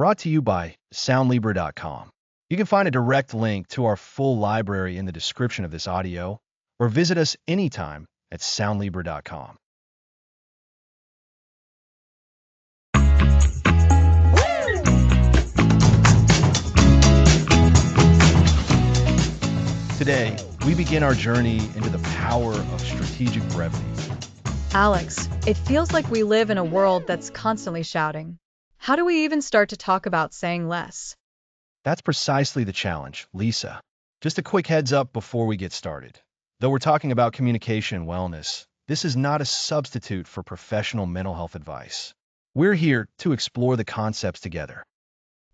brought to you by Soundlibra.com. You can find a direct link to our full library in the description of this audio, or visit us anytime at Soundlibra.com. Today, we begin our journey into the power of strategic brevity. Alex, it feels like we live in a world that's constantly shouting. How do we even start to talk about saying less? That's precisely the challenge, Lisa. Just a quick heads up before we get started. Though we're talking about communication and wellness, this is not a substitute for professional mental health advice. We're here to explore the concepts together.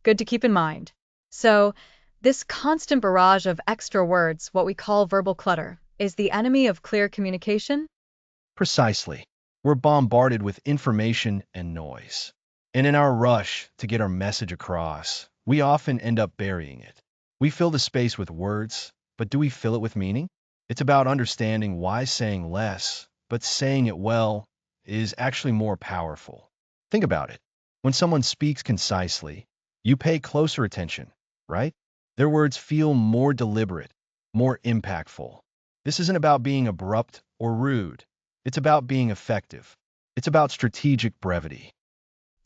Good to keep in mind. So, this constant barrage of extra words, what we call verbal clutter, is the enemy of clear communication? Precisely. We're bombarded with information and noise. And in our rush to get our message across, we often end up burying it. We fill the space with words, but do we fill it with meaning? It's about understanding why saying less, but saying it well, is actually more powerful. Think about it. When someone speaks concisely, you pay closer attention, right? Their words feel more deliberate, more impactful. This isn't about being abrupt or rude. It's about being effective. It's about strategic brevity.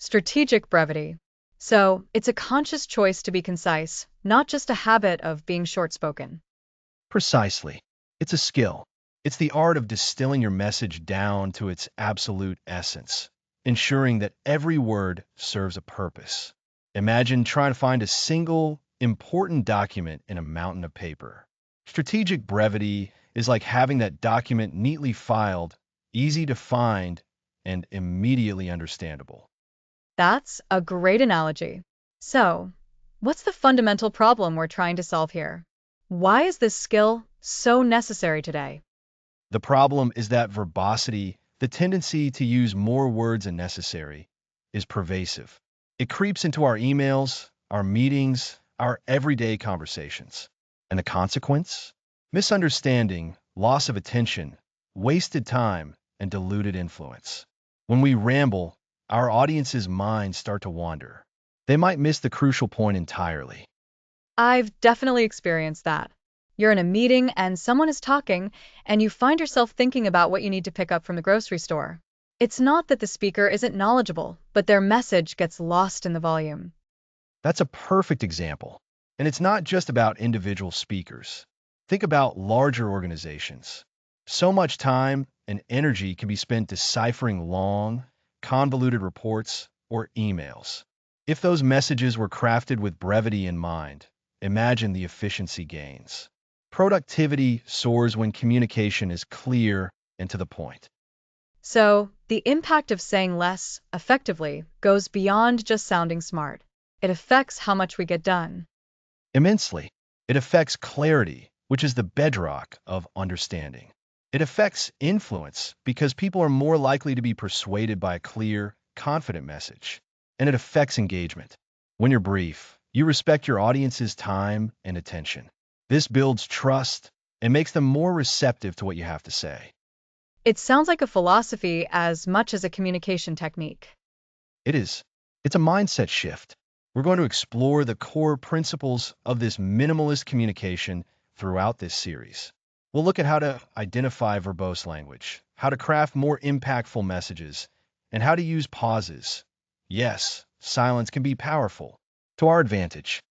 Strategic brevity. So, it's a conscious choice to be concise, not just a habit of being short-spoken. Precisely. It's a skill. It's the art of distilling your message down to its absolute essence, ensuring that every word serves a purpose. Imagine trying to find a single, important document in a mountain of paper. Strategic brevity is like having that document neatly filed, easy to find, and immediately understandable. That's a great analogy. So, what's the fundamental problem we're trying to solve here? Why is this skill so necessary today? The problem is that verbosity, the tendency to use more words than necessary, is pervasive. It creeps into our emails, our meetings, our everyday conversations. And the consequence? Misunderstanding, loss of attention, wasted time, and diluted influence. When we ramble, our audience's minds start to wander. They might miss the crucial point entirely. I've definitely experienced that. You're in a meeting and someone is talking, and you find yourself thinking about what you need to pick up from the grocery store. It's not that the speaker isn't knowledgeable, but their message gets lost in the volume. That's a perfect example. And it's not just about individual speakers. Think about larger organizations. So much time and energy can be spent deciphering long, convoluted reports or emails. If those messages were crafted with brevity in mind, imagine the efficiency gains. Productivity soars when communication is clear and to the point. So, the impact of saying less, effectively, goes beyond just sounding smart. It affects how much we get done. Immensely. It affects clarity, which is the bedrock of understanding. It affects influence because people are more likely to be persuaded by a clear, confident message. And it affects engagement. When you're brief, you respect your audience's time and attention. This builds trust and makes them more receptive to what you have to say. It sounds like a philosophy as much as a communication technique. It is. It's a mindset shift. We're going to explore the core principles of this minimalist communication throughout this series. We'll look at how to identify verbose language, how to craft more impactful messages, and how to use pauses. Yes, silence can be powerful, to our advantage.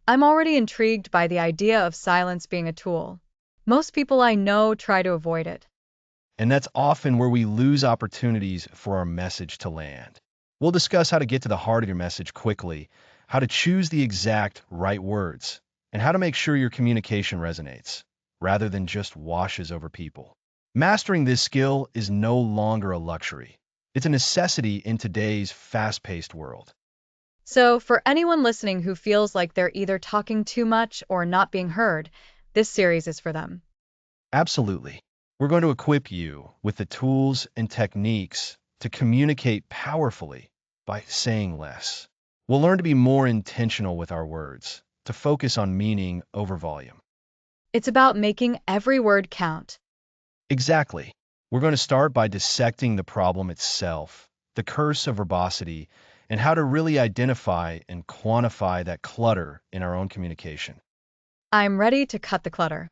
I'm already intrigued by the idea of silence being a tool. Most people I know try to avoid it. And that's often where we lose opportunities for our message to land. We'll discuss how to get to the heart of your message quickly, how to choose the exact right words, and how to make sure your communication resonates, rather than just washes over people. Mastering this skill is no longer a luxury. It's a necessity in today's fast-paced world. So, for anyone listening who feels like they're either talking too much or not being heard, this series is for them. Absolutely. We're going to equip you with the tools and techniques to communicate powerfully by saying less. We'll learn to be more intentional with our words, to focus on meaning over volume. It's about making every word count. Exactly. We're going to start by dissecting the problem itself, the curse of verbosity, and how to really identify and quantify that clutter in our own communication. I'm ready to cut the clutter.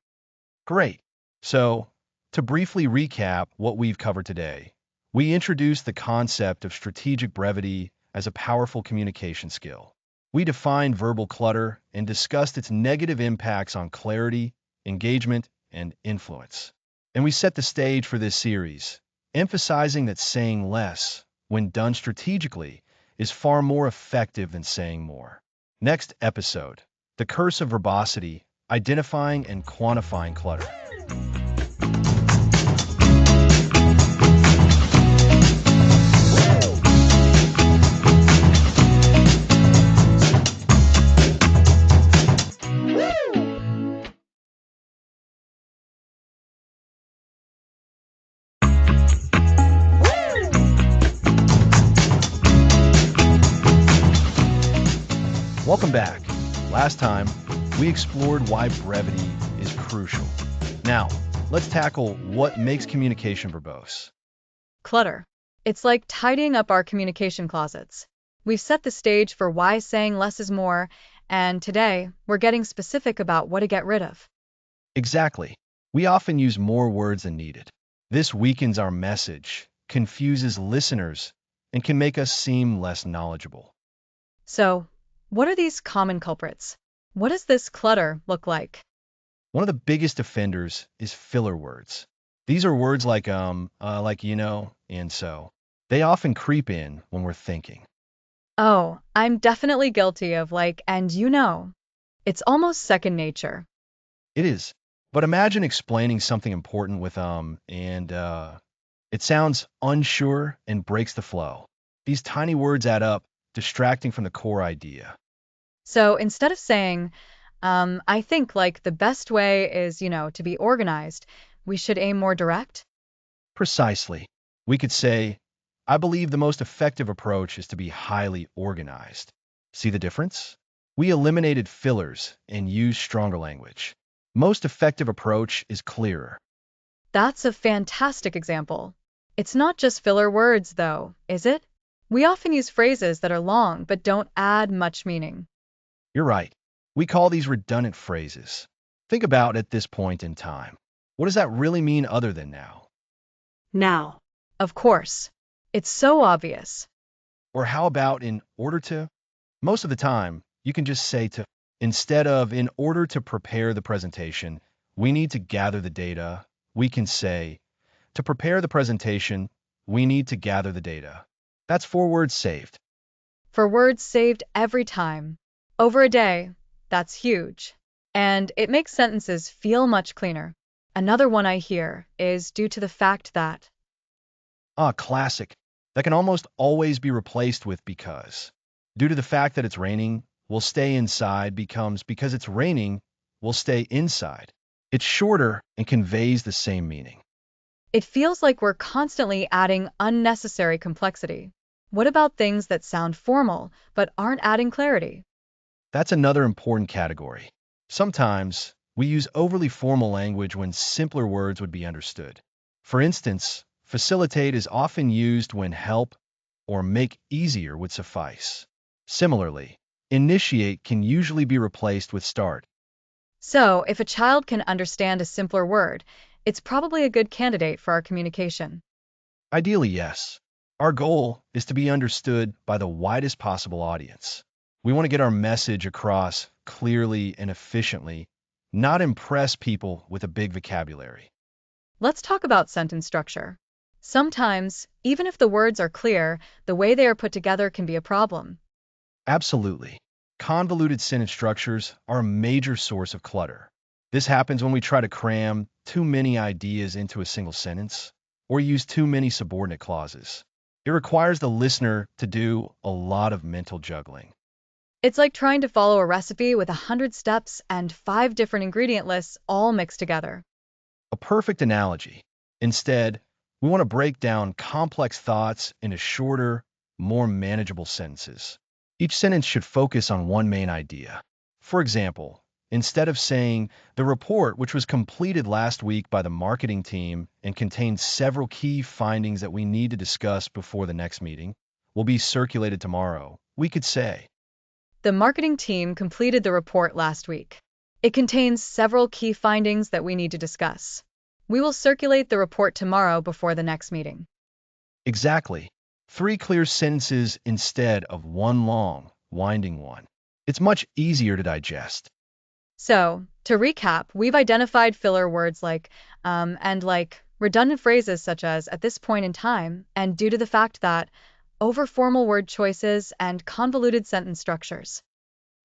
Great. So, to briefly recap what we've covered today, we introduced the concept of strategic brevity as a powerful communication skill. We defined verbal clutter and discussed its negative impacts on clarity, engagement, and influence. And we set the stage for this series, emphasizing that saying less, when done strategically, is far more effective than saying more. Next episode, The Curse of Verbosity, Identifying and Quantifying Clutter. Welcome back. Last time, we explored why brevity is crucial. Now, let's tackle what makes communication verbose. Clutter. It's like tidying up our communication closets. We've set the stage for why saying less is more, and today we're getting specific about what to get rid of. Exactly. We often use more words than needed. This weakens our message, confuses listeners, and can make us seem less knowledgeable. So, what are these common culprits? What does this clutter look like? One of the biggest offenders is filler words. These are words like and so. They often creep in when we're thinking. Oh, I'm definitely guilty of and you know. It's almost second nature. It is. But imagine explaining something important with it sounds unsure and breaks the flow. These tiny words add up, distracting from the core idea. So instead of saying, I think the best way is, to be organized, we should aim more direct. Precisely. We could say, I believe the most effective approach is to be highly organized. See the difference? We eliminated fillers and used stronger language. Most effective approach is clearer. That's a fantastic example. It's not just filler words, though, is it? We often use phrases that are long but don't add much meaning. You're right. We call these redundant phrases. Think about at this point in time. What does that really mean other than now? Now. Of course. It's so obvious. Or how about in order to? Most of the time, you can just say to. Instead of in order to prepare the presentation, we need to gather the data, we can say to prepare the presentation, we need to gather the data. That's 4 words saved. For words saved every time. Over a day, that's huge. And it makes sentences feel much cleaner. Another one I hear is due to the fact that. Classic. That can almost always be replaced with because. Due to the fact that it's raining, we'll stay inside becomes because it's raining, we'll stay inside. It's shorter and conveys the same meaning. It feels like we're constantly adding unnecessary complexity. What about things that sound formal but aren't adding clarity? That's another important category. Sometimes, we use overly formal language when simpler words would be understood. For instance, facilitate is often used when help or make easier would suffice. Similarly, initiate can usually be replaced with start. So, if a child can understand a simpler word, it's probably a good candidate for our communication. Ideally, yes. Our goal is to be understood by the widest possible audience. We want to get our message across clearly and efficiently, not impress people with a big vocabulary. Let's talk about sentence structure. Sometimes, even if the words are clear, the way they are put together can be a problem. Absolutely. Convoluted sentence structures are a major source of clutter. This happens when we try to cram too many ideas into a single sentence or use too many subordinate clauses. It requires the listener to do a lot of mental juggling. It's like trying to follow a recipe with 100 steps and 5 different ingredient lists all mixed together. A perfect analogy. Instead, we want to break down complex thoughts into shorter, more manageable sentences. Each sentence should focus on one main idea. For example, instead of saying, the report, which was completed last week by the marketing team and contains several key findings that we need to discuss before the next meeting, will be circulated tomorrow, we could say. The marketing team completed the report last week. It contains several key findings that we need to discuss. We will circulate the report tomorrow before the next meeting. Exactly. 3 clear sentences instead of one long, winding one. It's much easier to digest. So, to recap, we've identified filler words like and like, redundant phrases such as at this point in time, and due to the fact that, over formal word choices and convoluted sentence structures.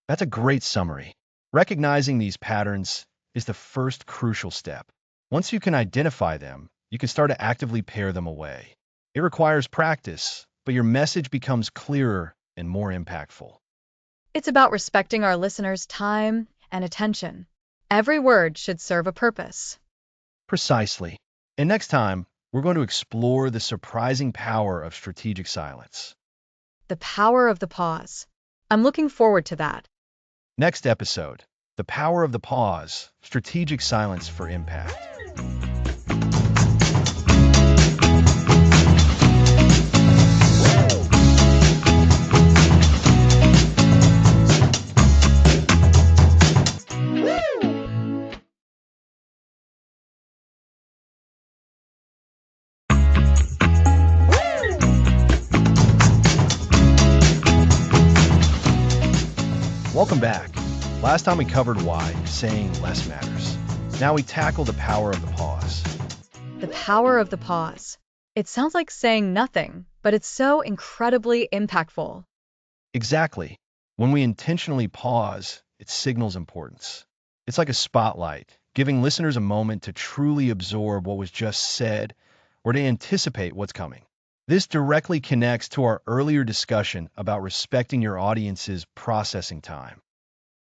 That's a great summary. Recognizing these patterns is the first crucial step. Once you can identify them, you can start to actively pare them away. It requires practice, but your message becomes clearer and more impactful. It's about respecting our listeners' time and attention. Every word should serve a purpose. Precisely. And next time, we're going to explore the surprising power of strategic silence. The power of the pause. I'm looking forward to that. Next episode, the power of the pause, strategic silence for impact. Welcome back. Last time we covered why saying less matters. Now we tackle the power of the pause. The power of the pause. It sounds like saying nothing, but it's so incredibly impactful. Exactly. When we intentionally pause, it signals importance. It's like a spotlight, giving listeners a moment to truly absorb what was just said or to anticipate what's coming. This directly connects to our earlier discussion about respecting your audience's processing time.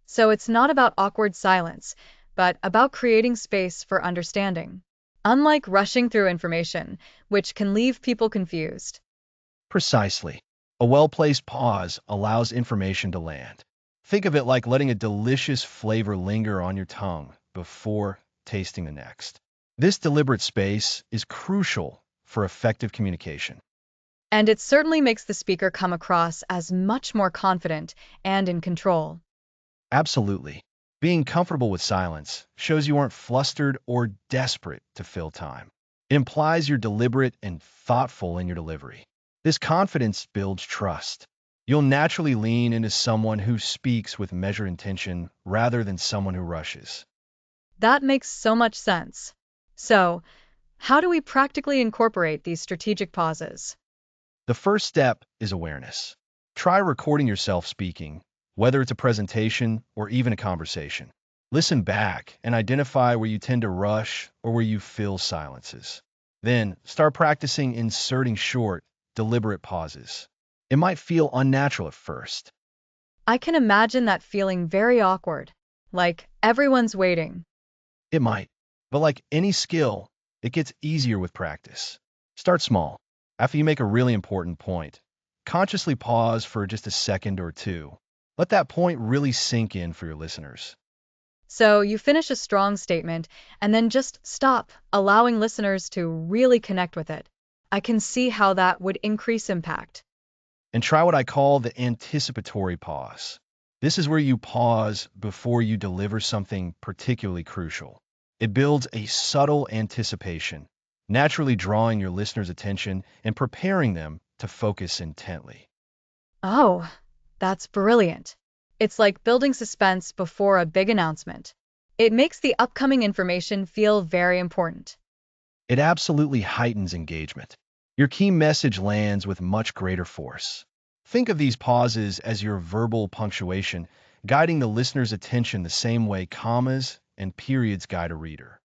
So it's not about awkward silence, but about creating space for understanding. Unlike rushing through information, which can leave people confused. Precisely. A well-placed pause allows information to land. Think of it like letting a delicious flavor linger on your tongue before tasting the next. This deliberate space is crucial for effective communication. And it certainly makes the speaker come across as much more confident and in control. Absolutely. Being comfortable with silence shows you aren't flustered or desperate to fill time. It implies you're deliberate and thoughtful in your delivery. This confidence builds trust. You'll naturally lean into someone who speaks with measured intention rather than someone who rushes. That makes so much sense. So, how do we practically incorporate these strategic pauses? The first step is awareness. Try recording yourself speaking, whether it's a presentation or even a conversation. Listen back and identify where you tend to rush or where you fill silences. Then start practicing inserting short, deliberate pauses. It might feel unnatural at first. I can imagine that feeling very awkward, like everyone's waiting. It might. But like any skill, it gets easier with practice. Start small. After you make a really important point, consciously pause for just a second or two. Let that point really sink in for your listeners. So you finish a strong statement and then just stop, allowing listeners to really connect with it. I can see how that would increase impact. And try what I call the anticipatory pause. This is where you pause before you deliver something particularly crucial. It builds a subtle anticipation, naturally drawing your listeners' attention and preparing them to focus intently. Oh, that's brilliant. It's like building suspense before a big announcement. It makes the upcoming information feel very important. It absolutely heightens engagement. Your key message lands with much greater force. Think of these pauses as your verbal punctuation, guiding the listener's attention the same way commas and periods guide a reader.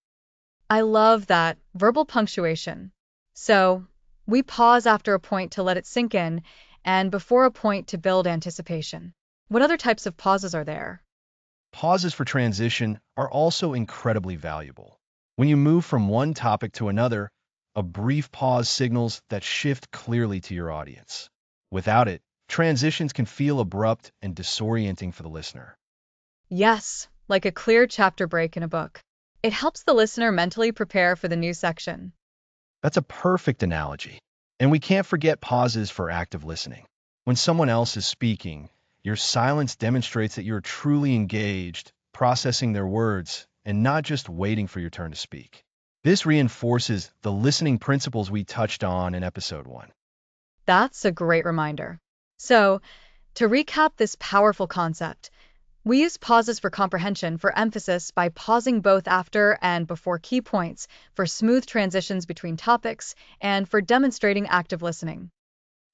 I love that verbal punctuation. So, we pause after a point to let it sink in, and before a point to build anticipation. What other types of pauses are there? Pauses for transition are also incredibly valuable. When you move from one topic to another, a brief pause signals that shift clearly to your audience. Without it, transitions can feel abrupt and disorienting for the listener. Yes, like a clear chapter break in a book. It helps the listener mentally prepare for the new section. That's a perfect analogy. And we can't forget pauses for active listening. When someone else is speaking, your silence demonstrates that you're truly engaged, processing their words, and not just waiting for your turn to speak. This reinforces the listening principles we touched on in episode 1. That's a great reminder. So, to recap this powerful concept, we use pauses for comprehension for emphasis by pausing both after and before key points, for smooth transitions between topics, and for demonstrating active listening.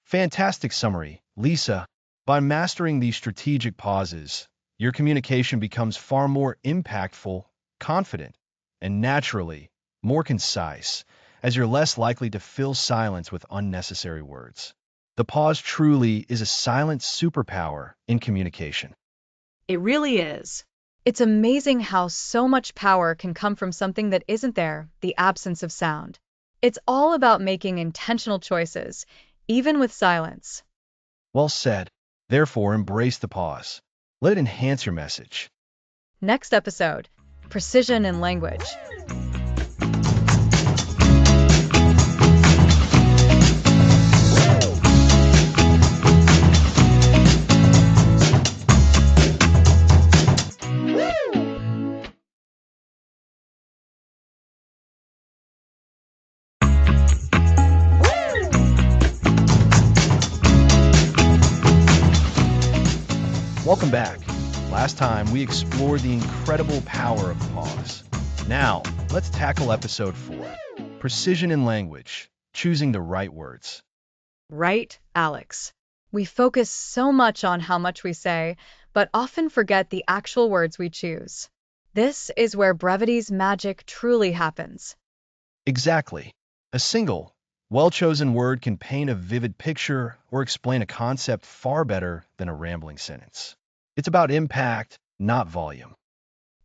Fantastic summary, Lisa. By mastering these strategic pauses, your communication becomes far more impactful, confident, and naturally more concise, as you're less likely to fill silence with unnecessary words. The pause truly is a silent superpower in communication. It really is. It's amazing how so much power can come from something that isn't there, the absence of sound. It's all about making intentional choices, even with silence. Well said. Therefore, embrace the pause. Let it enhance your message. Next episode, precision in language. Welcome back. Last time, we explored the incredible power of the pause. Now, let's tackle episode 4, precision in language, choosing the right words. Right, Alex. We focus so much on how much we say, but often forget the actual words we choose. This is where brevity's magic truly happens. Exactly. A single, well-chosen word can paint a vivid picture or explain a concept far better than a rambling sentence. It's about impact, not volume.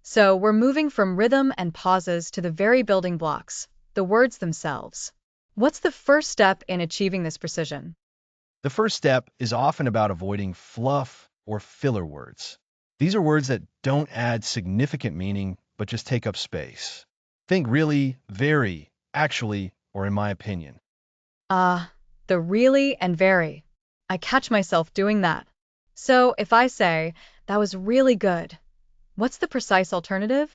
So we're moving from rhythm and pauses to the very building blocks, the words themselves. What's the first step in achieving this precision? The first step is often about avoiding fluff or filler words. These are words that don't add significant meaning but just take up space. Think really, very, actually, or in my opinion. Ah, the really and very. I catch myself doing that. So if I say, that was really good, what's the precise alternative?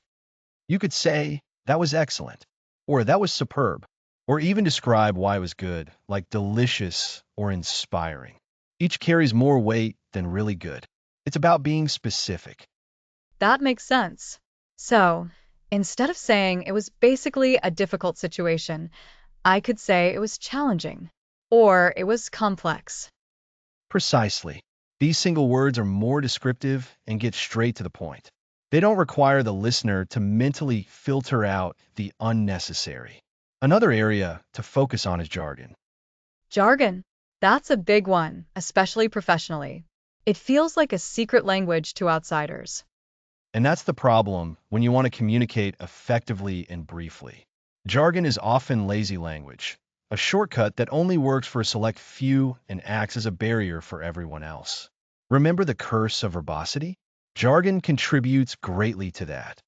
You could say, that was excellent, or that was superb, or even describe why it was good, like delicious or inspiring. Each carries more weight than really good. It's about being specific. That makes sense. So, instead of saying it was basically a difficult situation, I could say it was challenging, or it was complex. Precisely. These single words are more descriptive and get straight to the point. They don't require the listener to mentally filter out the unnecessary. Another area to focus on is jargon. Jargon. That's a big one, especially professionally. It feels like a secret language to outsiders. And that's the problem when you want to communicate effectively and briefly. Jargon is often lazy language, a shortcut that only works for a select few and acts as a barrier for everyone else. Remember the curse of verbosity? Jargon contributes greatly to that.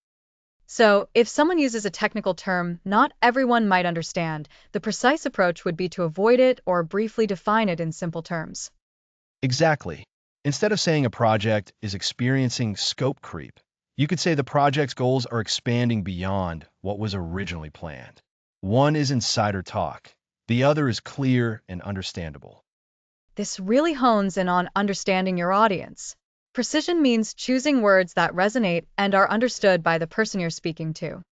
So, if someone uses a technical term not everyone might understand, the precise approach would be to avoid it or briefly define it in simple terms. Exactly. Instead of saying a project is experiencing scope creep, you could say the project's goals are expanding beyond what was originally planned. One is insider talk. The other is clear and understandable. This really hones in on understanding your audience. Precision means choosing words that resonate and are understood by the person you're speaking to.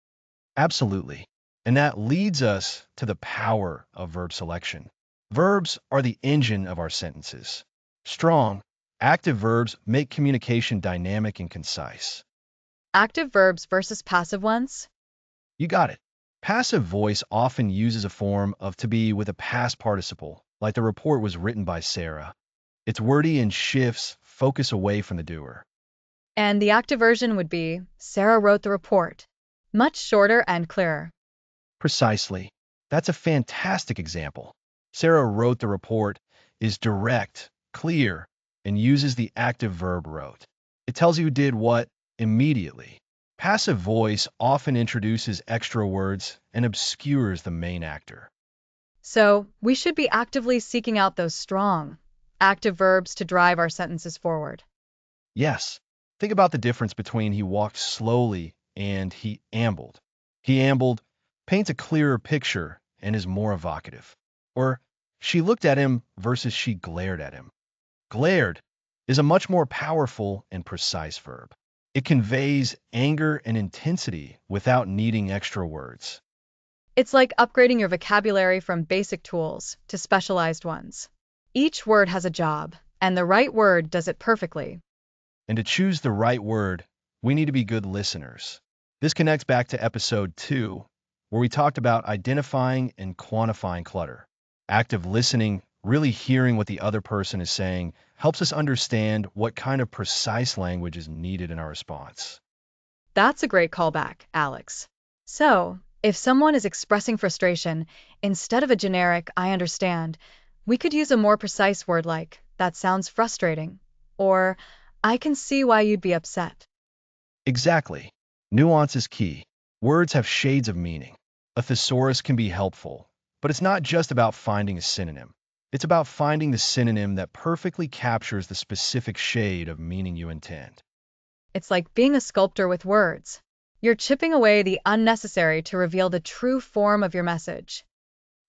Absolutely. And that leads us to the power of verb selection. Verbs are the engine of our sentences. Strong, active verbs make communication dynamic and concise. Active verbs versus passive ones? You got it. Passive voice often uses a form of to be with a past participle, like the report was written by Sarah. It's wordy and shifts focus away from the doer. And the active version would be, Sarah wrote the report. Much shorter and clearer. Precisely. That's a fantastic example. Sarah wrote the report is direct, clear, and uses the active verb wrote. It tells you who did what immediately. Passive voice often introduces extra words and obscures the main actor. So, we should be actively seeking out those strong, active verbs to drive our sentences forward. Yes. Think about the difference between he walked slowly and he ambled. He ambled paints a clearer picture and is more evocative. Or she looked at him versus she glared at him. Glared is a much more powerful and precise verb. It conveys anger and intensity without needing extra words. It's like upgrading your vocabulary from basic tools to specialized ones. Each word has a job, and the right word does it perfectly. And to choose the right word, we need to be good listeners. This connects back to episode 2, where we talked about identifying and quantifying clutter. Active listening, really hearing what the other person is saying, helps us understand what kind of precise language is needed in our response. That's a great callback, Alex. So, if someone is expressing frustration, instead of a generic, I understand, we could use a more precise word like, that sounds frustrating, or, I can see why you'd be upset. Exactly. Nuance is key. Words have shades of meaning. A thesaurus can be helpful, but it's not just about finding a synonym. It's about finding the synonym that perfectly captures the specific shade of meaning you intend. It's like being a sculptor with words. You're chipping away the unnecessary to reveal the true form of your message.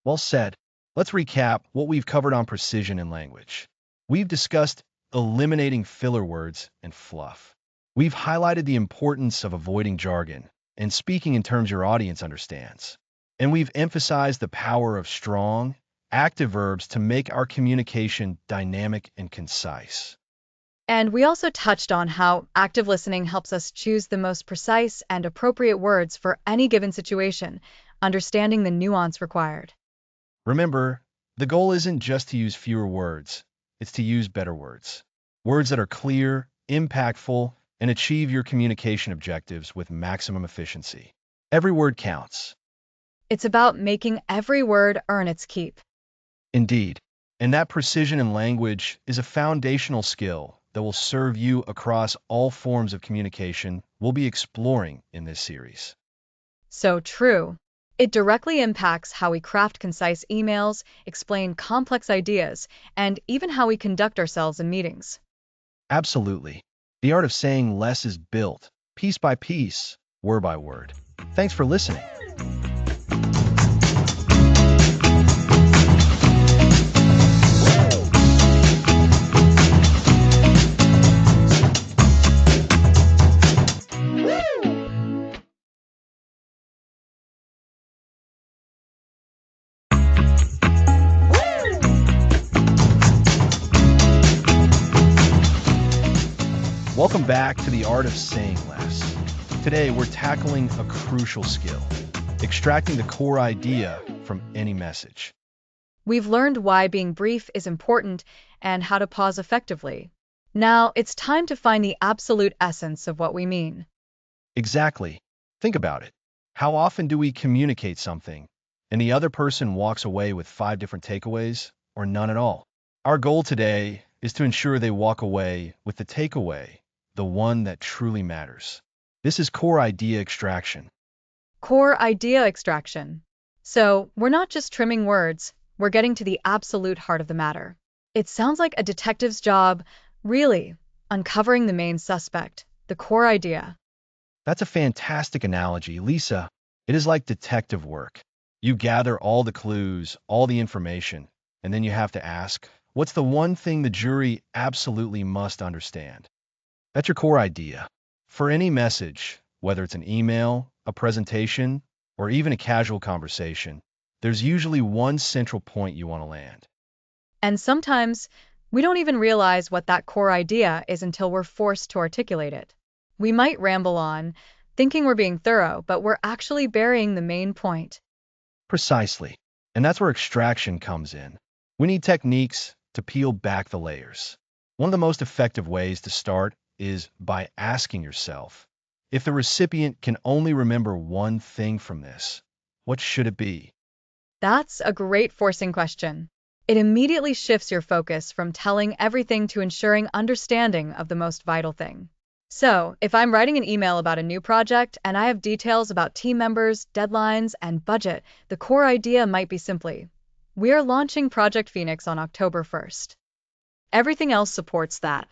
Well said. Let's recap what we've covered on precision in language. We've discussed eliminating filler words and fluff. We've highlighted the importance of avoiding jargon and speaking in terms your audience understands. And we've emphasized the power of strong, active verbs to make our communication dynamic and concise. And we also touched on how active listening helps us choose the most precise and appropriate words for any given situation, understanding the nuance required. Remember, the goal isn't just to use fewer words, it's to use better words. Words that are clear, impactful, and achieve your communication objectives with maximum efficiency. Every word counts. It's about making every word earn its keep. Indeed. And that precision in language is a foundational skill that will serve you across all forms of communication we'll be exploring in this series. So true. It directly impacts how we craft concise emails, explain complex ideas, and even how we conduct ourselves in meetings. Absolutely. The art of saying less is built, piece by piece, word by word. Thanks for listening. Welcome back to the art of saying less. Today, we're tackling a crucial skill, extracting the core idea from any message. We've learned why being brief is important and how to pause effectively. Now, it's time to find the absolute essence of what we mean. Exactly. Think about it. How often do we communicate something, and the other person walks away with 5 different takeaways, or none at all? Our goal today is to ensure they walk away with the takeaway, the one that truly matters. This is core idea extraction. Core idea extraction. So, we're not just trimming words, we're getting to the absolute heart of the matter. It sounds like a detective's job, really, uncovering the main suspect, the core idea. That's a fantastic analogy, Lisa. It is like detective work. You gather all the clues, all the information, and then you have to ask, what's the one thing the jury absolutely must understand? That's your core idea. For any message, whether it's an email, a presentation, or even a casual conversation, there's usually one central point you want to land. And sometimes, we don't even realize what that core idea is until we're forced to articulate it. We might ramble on, thinking we're being thorough, but we're actually burying the main point. Precisely. And that's where extraction comes in. We need techniques to peel back the layers. One of the most effective ways to start is by asking yourself, if the recipient can only remember one thing from this, what should it be? That's a great forcing question. It immediately shifts your focus from telling everything to ensuring understanding of the most vital thing. So, if I'm writing an email about a new project and I have details about team members, deadlines, and budget, the core idea might be simply, We are launching Project Phoenix on October 1st. Everything else supports that.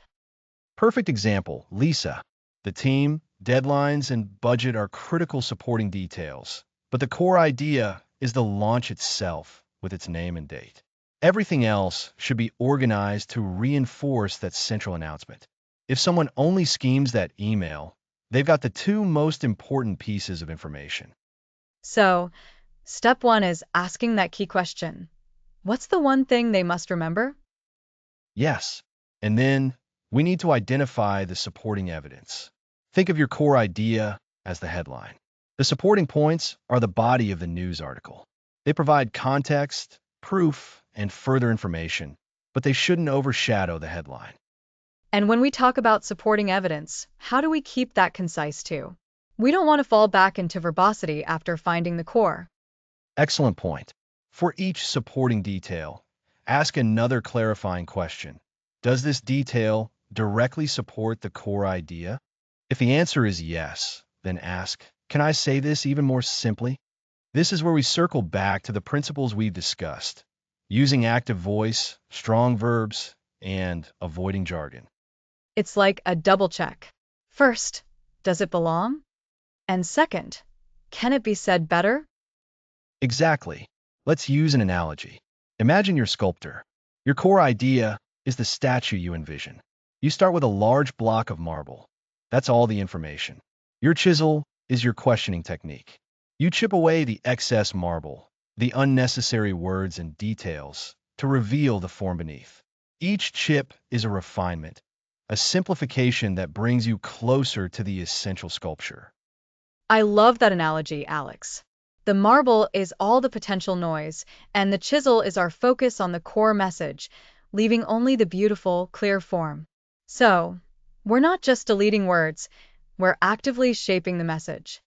Perfect example, Lisa. The team, deadlines, and budget are critical supporting details, but the core idea is the launch itself with its name and date. Everything else should be organized to reinforce that central announcement. If someone only schemes that email, they've got the two most important pieces of information. So, step one is asking that key question. What's the one thing they must remember? Yes. And then we need to identify the supporting evidence. Think of your core idea as the headline. The supporting points are the body of the news article. They provide context, proof, and further information, but they shouldn't overshadow the headline. And when we talk about supporting evidence, how do we keep that concise too? We don't want to fall back into verbosity after finding the core. Excellent point. For each supporting detail, ask another clarifying question. Does this detail directly support the core idea? If the answer is yes, then ask, can I say this even more simply? This is where we circle back to the principles we've discussed, using active voice, strong verbs, and avoiding jargon. It's like a double check. First, does it belong? And second, can it be said better? Exactly. Let's use an analogy. Imagine you're a sculptor. Your core idea is the statue you envision. You start with a large block of marble. That's all the information. Your chisel is your questioning technique. You chip away the excess marble, the unnecessary words and details, to reveal the form beneath. Each chip is a refinement, a simplification that brings you closer to the essential sculpture. I love that analogy, Alex. The marble is all the potential noise, and the chisel is our focus on the core message, leaving only the beautiful, clear form. So, we're not just deleting words, we're actively shaping the message.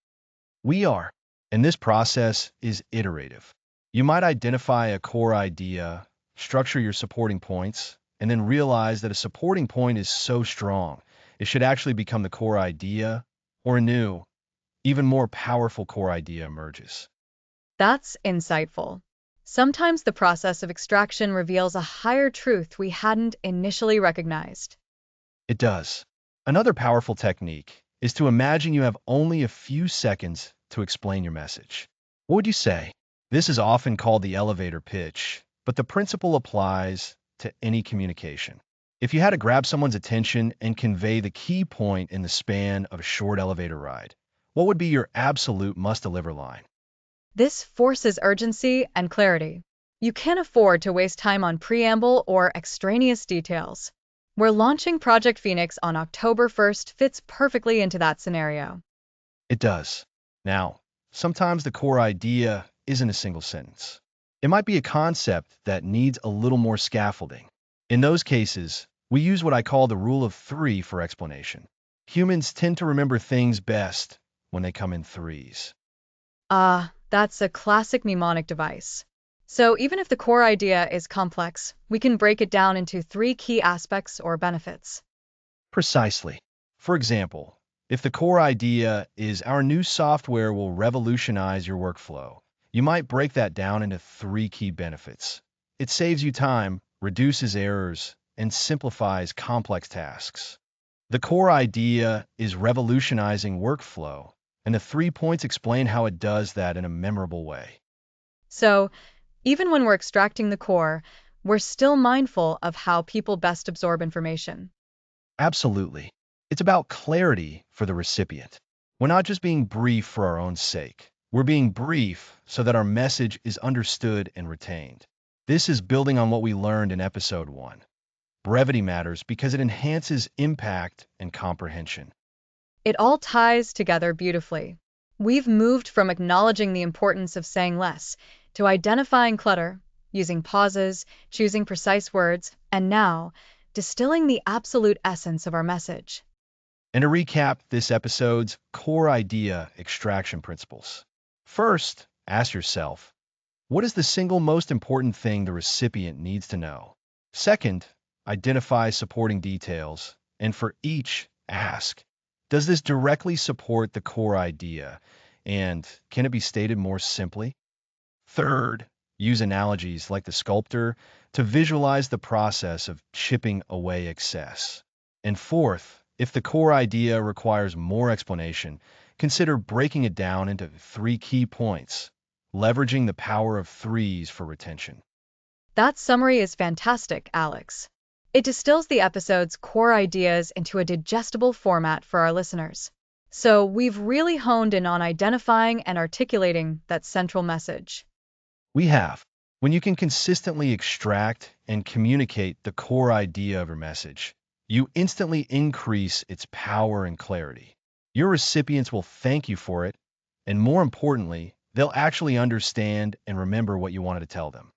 We are, and this process is iterative. You might identify a core idea, structure your supporting points, and then realize that a supporting point is so strong, it should actually become the core idea, or a new, even more powerful core idea emerges. That's insightful. Sometimes the process of extraction reveals a higher truth we hadn't initially recognized. It does. Another powerful technique is to imagine you have only a few seconds to explain your message. What would you say? This is often called the elevator pitch, but the principle applies to any communication. If you had to grab someone's attention and convey the key point in the span of a short elevator ride, what would be your absolute must-deliver line? This forces urgency and clarity. You can't afford to waste time on preamble or extraneous details. We're launching Project Phoenix on October 1st fits perfectly into that scenario. It does. Now, sometimes the core idea isn't a single sentence. It might be a concept that needs a little more scaffolding. In those cases, we use what I call the rule of three for explanation. Humans tend to remember things best when they come in threes. That's a classic mnemonic device. So even if the core idea is complex, we can break it down into three key aspects or benefits. Precisely. For example, if the core idea is our new software will revolutionize your workflow, you might break that down into three key benefits. It saves you time, reduces errors, and simplifies complex tasks. The core idea is revolutionizing workflow, and the 3 points explain how it does that in a memorable way. So even when we're extracting the core, we're still mindful of how people best absorb information. Absolutely. It's about clarity for the recipient. We're not just being brief for our own sake. We're being brief so that our message is understood and retained. This is building on what we learned in episode 1. Brevity matters because it enhances impact and comprehension. It all ties together beautifully. We've moved from acknowledging the importance of saying less to identifying clutter, using pauses, choosing precise words, and now distilling the absolute essence of our message. And to recap this episode's core idea extraction principles. First, ask yourself, what is the single most important thing the recipient needs to know? Second, identify supporting details, and for each, ask, does this directly support the core idea, and can it be stated more simply? Third, Use analogies like the sculptor to visualize the process of chipping away excess. And fourth, if the core idea requires more explanation, consider breaking it down into 3 key points, leveraging the power of threes for retention. That summary is fantastic, Alex. It distills the episode's core ideas into a digestible format for our listeners. So we've really honed in on identifying and articulating that central message. We have. When you can consistently extract and communicate the core idea of your message, you instantly increase its power and clarity. Your recipients will thank you for it, and more importantly, they'll actually understand and remember what you wanted to tell them.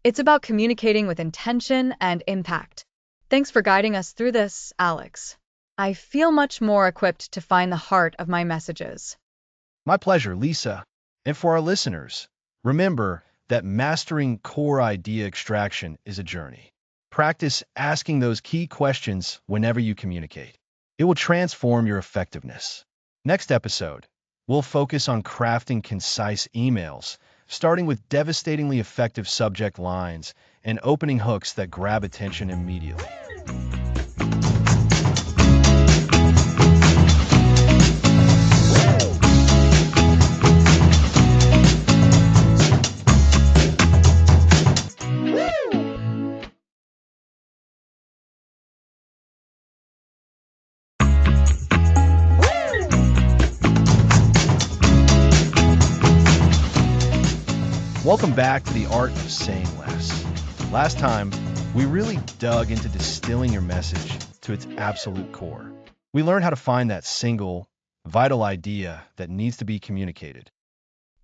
It's about communicating with intention and impact. Thanks for guiding us through this, Alex. I feel much more equipped to find the heart of my messages. My pleasure, Lisa. And for our listeners, remember that mastering core idea extraction is a journey. Practice asking those key questions whenever you communicate. It will transform your effectiveness. Next episode, we'll focus on crafting concise emails, starting with devastatingly effective subject lines and opening hooks that grab attention immediately. Welcome back to the art of saying less. Last time, we really dug into distilling your message to its absolute core. We learned how to find that single, vital idea that needs to be communicated.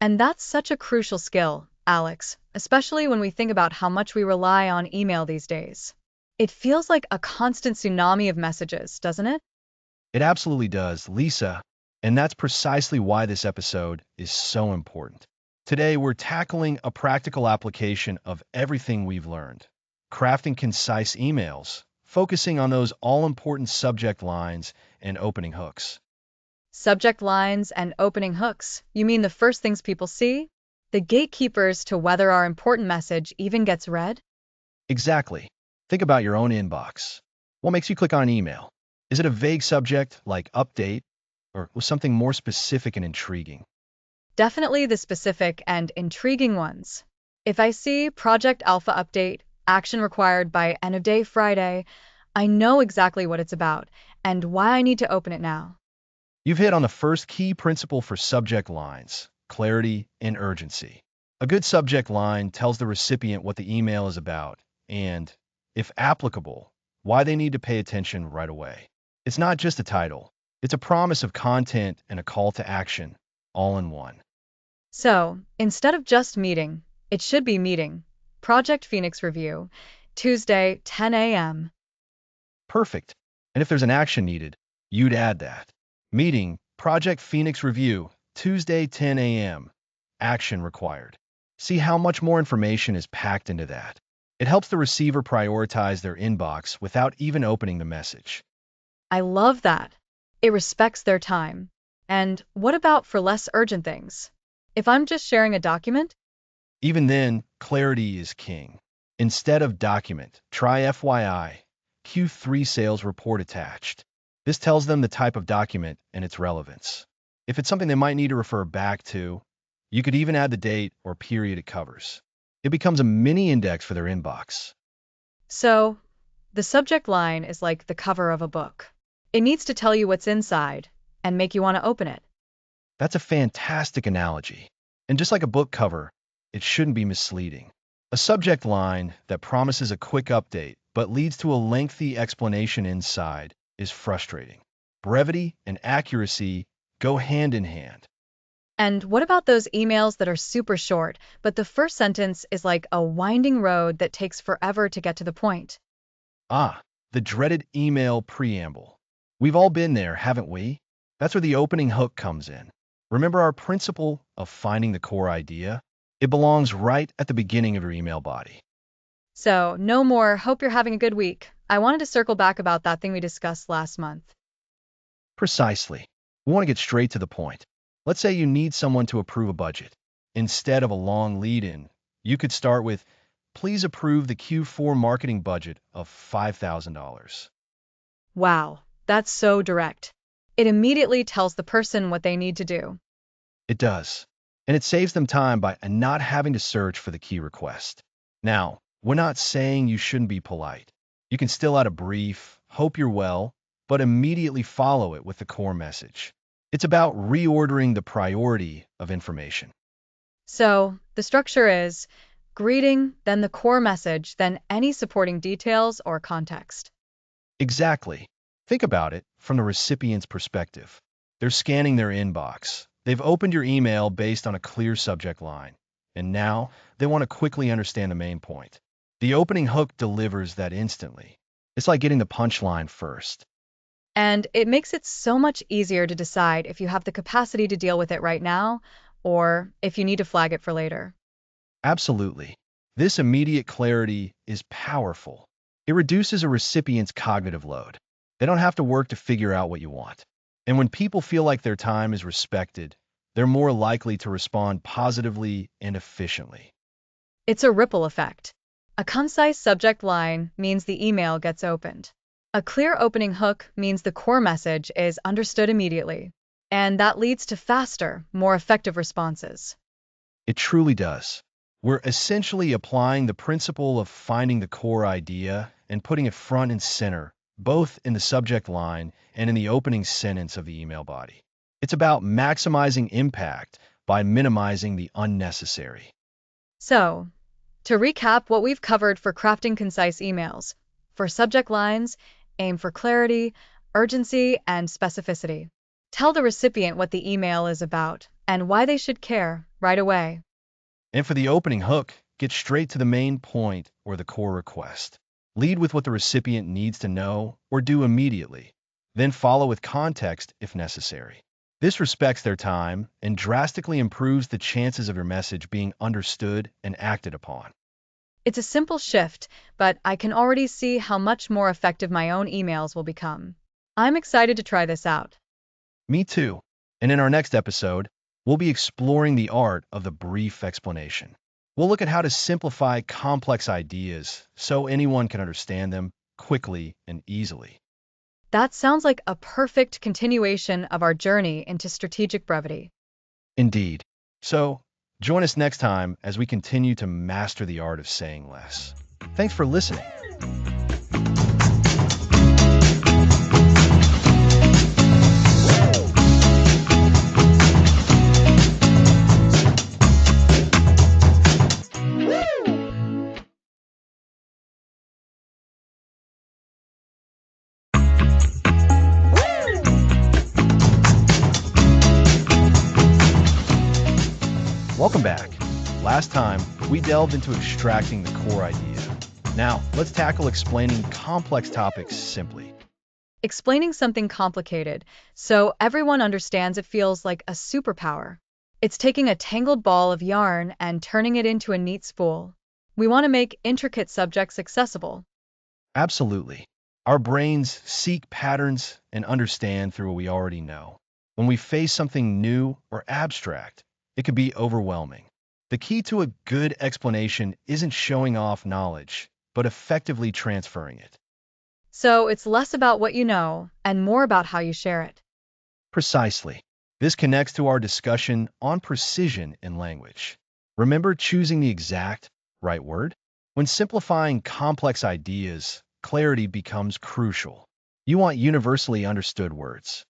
And that's such a crucial skill, Alex, especially when we think about how much we rely on email these days. It feels like a constant tsunami of messages, doesn't it? It absolutely does, Lisa, and that's precisely why this episode is so important. Today, we're tackling a practical application of everything we've learned. Crafting concise emails, focusing on those all-important subject lines and opening hooks. Subject lines and opening hooks. You mean the first things people see? The gatekeepers to whether our important message even gets read? Exactly. Think about your own inbox. What makes you click on an email? Is it a vague subject like update, or was something more specific and intriguing? Definitely the specific and intriguing ones. If I see Project Alpha update, action required by end of day Friday, I know exactly what it's about and why I need to open it now. You've hit on the first key principle for subject lines: clarity and urgency. A good subject line tells the recipient what the email is about and, if applicable, why they need to pay attention right away. It's not just a title, it's a promise of content and a call to action, all in one. So, instead of just meeting, it should be meeting. Project Phoenix Review, Tuesday, 10 a.m. Perfect. And if there's an action needed, you'd add that. Meeting, Project Phoenix Review, Tuesday, 10 a.m. Action required. See how much more information is packed into that. It helps the receiver prioritize their inbox without even opening the message. I love that. It respects their time. And what about for less urgent things? If I'm just sharing a document? Even then, clarity is king. Instead of document, try FYI, Q3 sales report attached. This tells them the type of document and its relevance. If it's something they might need to refer back to, you could even add the date or period it covers. It becomes a mini index for their inbox. So, the subject line is like the cover of a book. It needs to tell you what's inside and make you want to open it. That's a fantastic analogy. And just like a book cover, it shouldn't be misleading. A subject line that promises a quick update but leads to a lengthy explanation inside is frustrating. Brevity and accuracy go hand in hand. And what about those emails that are super short, but the first sentence is like a winding road that takes forever to get to the point? Ah, the dreaded email preamble. We've all been there, haven't we? That's where the opening hook comes in. Remember our principle of finding the core idea? It belongs right at the beginning of your email body. So, no more, hope you're having a good week. I wanted to circle back about that thing we discussed last month. Precisely. We want to get straight to the point. Let's say you need someone to approve a budget. Instead of a long lead-in, You could start with, please approve the Q4 marketing budget of $5,000. Wow, that's so direct. It immediately tells the person what they need to do. It does. And it saves them time by not having to search for the key request. Now, we're not saying you shouldn't be polite. You can still add a brief, hope you're well, but immediately follow it with the core message. It's about reordering the priority of information. So, the structure is greeting, then the core message, then any supporting details or context. Exactly. Think about it from the recipient's perspective. They're scanning their inbox. They've opened your email based on a clear subject line. And now they want to quickly understand the main point. The opening hook delivers that instantly. It's like getting the punchline first. And it makes it so much easier to decide if you have the capacity to deal with it right now or if you need to flag it for later. Absolutely. This immediate clarity is powerful. It reduces a recipient's cognitive load. They don't have to work to figure out what you want. And when people feel like their time is respected, they're more likely to respond positively and efficiently. It's a ripple effect. A concise subject line means the email gets opened. A clear opening hook means the core message is understood immediately. And that leads to faster, more effective responses. It truly does. We're essentially applying the principle of finding the core idea and putting it front and center, both in the subject line and in the opening sentence of the email body. It's about maximizing impact by minimizing the unnecessary. So, to recap what we've covered for crafting concise emails, for subject lines, aim for clarity, urgency, and specificity. Tell the recipient what the email is about and why they should care right away. And for the opening hook, get straight to the main point or the core request. Lead with what the recipient needs to know or do immediately. Then follow with context if necessary. This respects their time and drastically improves the chances of your message being understood and acted upon. It's a simple shift, but I can already see how much more effective my own emails will become. I'm excited to try this out. Me too. And in our next episode, we'll be exploring the art of the brief explanation. We'll look at how to simplify complex ideas so anyone can understand them quickly and easily. That sounds like a perfect continuation of our journey into strategic brevity. Indeed. So, join us next time as we continue to master the art of saying less. Thanks for listening. Welcome back. Last time, we delved into extracting the core idea. Now, let's tackle explaining complex topics simply. Explaining something complicated so everyone understands it feels like a superpower. It's taking a tangled ball of yarn and turning it into a neat spool. We want to make intricate subjects accessible. Absolutely. Our brains seek patterns and understand through what we already know. When we face something new or abstract, it could be overwhelming. The key to a good explanation isn't showing off knowledge, but effectively transferring it. So it's less about what you know and more about how you share it. Precisely. This connects to our discussion on precision in language. Remember choosing the exact, right word? When simplifying complex ideas, clarity becomes crucial. You want universally understood words.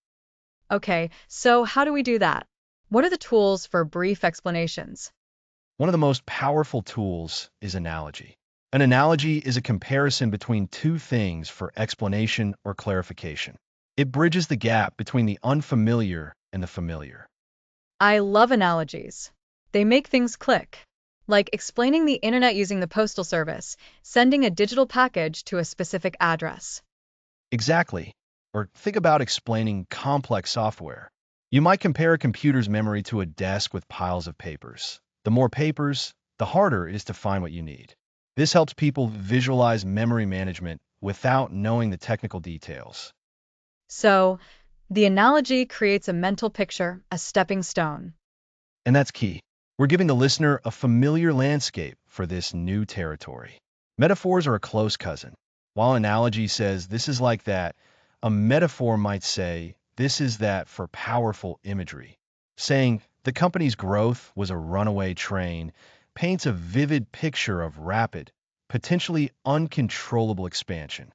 Okay, so how do we do that? What are the tools for brief explanations? One of the most powerful tools is analogy. An analogy is a comparison between two things for explanation or clarification. It bridges the gap between the unfamiliar and the familiar. I love analogies. They make things click. Like explaining the internet using the postal service, sending a digital package to a specific address. Exactly. Or think about explaining complex software. You might compare a computer's memory to a desk with piles of papers. The more papers, the harder it is to find what you need. This helps people visualize memory management without knowing the technical details. So, the analogy creates a mental picture, a stepping stone. And that's key. We're giving the listener a familiar landscape for this new territory. Metaphors are a close cousin. While an analogy says this is like that, a metaphor might say this is that for powerful imagery. Saying the company's growth was a runaway train paints a vivid picture of rapid, potentially uncontrollable expansion.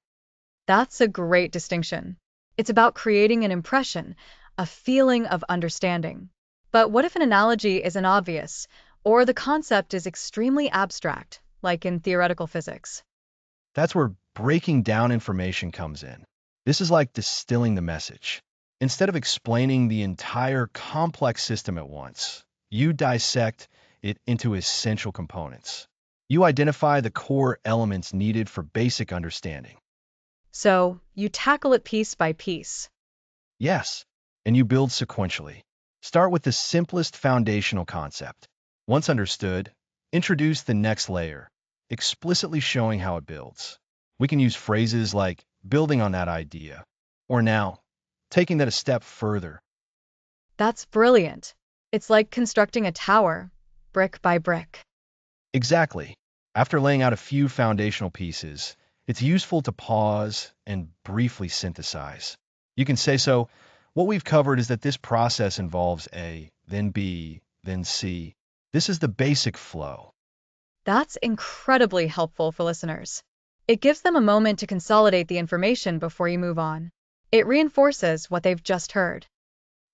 That's a great distinction. It's about creating an impression, a feeling of understanding. But what if an analogy isn't obvious, or the concept is extremely abstract, like in theoretical physics? That's where breaking down information comes in. This is like distilling the message. Instead of explaining the entire complex system at once, you dissect it into essential components. You identify the core elements needed for basic understanding. So, you tackle it piece by piece. Yes, and you build sequentially. Start with the simplest foundational concept. Once understood, introduce the next layer, explicitly showing how it builds. We can use phrases like building on that idea, or now, taking that a step further. That's brilliant. It's like constructing a tower, brick by brick. Exactly. After laying out a few foundational pieces, it's useful to pause and briefly synthesize. You can say so. What we've covered is that this process involves A, then B, then C. This is the basic flow. That's incredibly helpful for listeners. It gives them a moment to consolidate the information before you move on. It reinforces what they've just heard.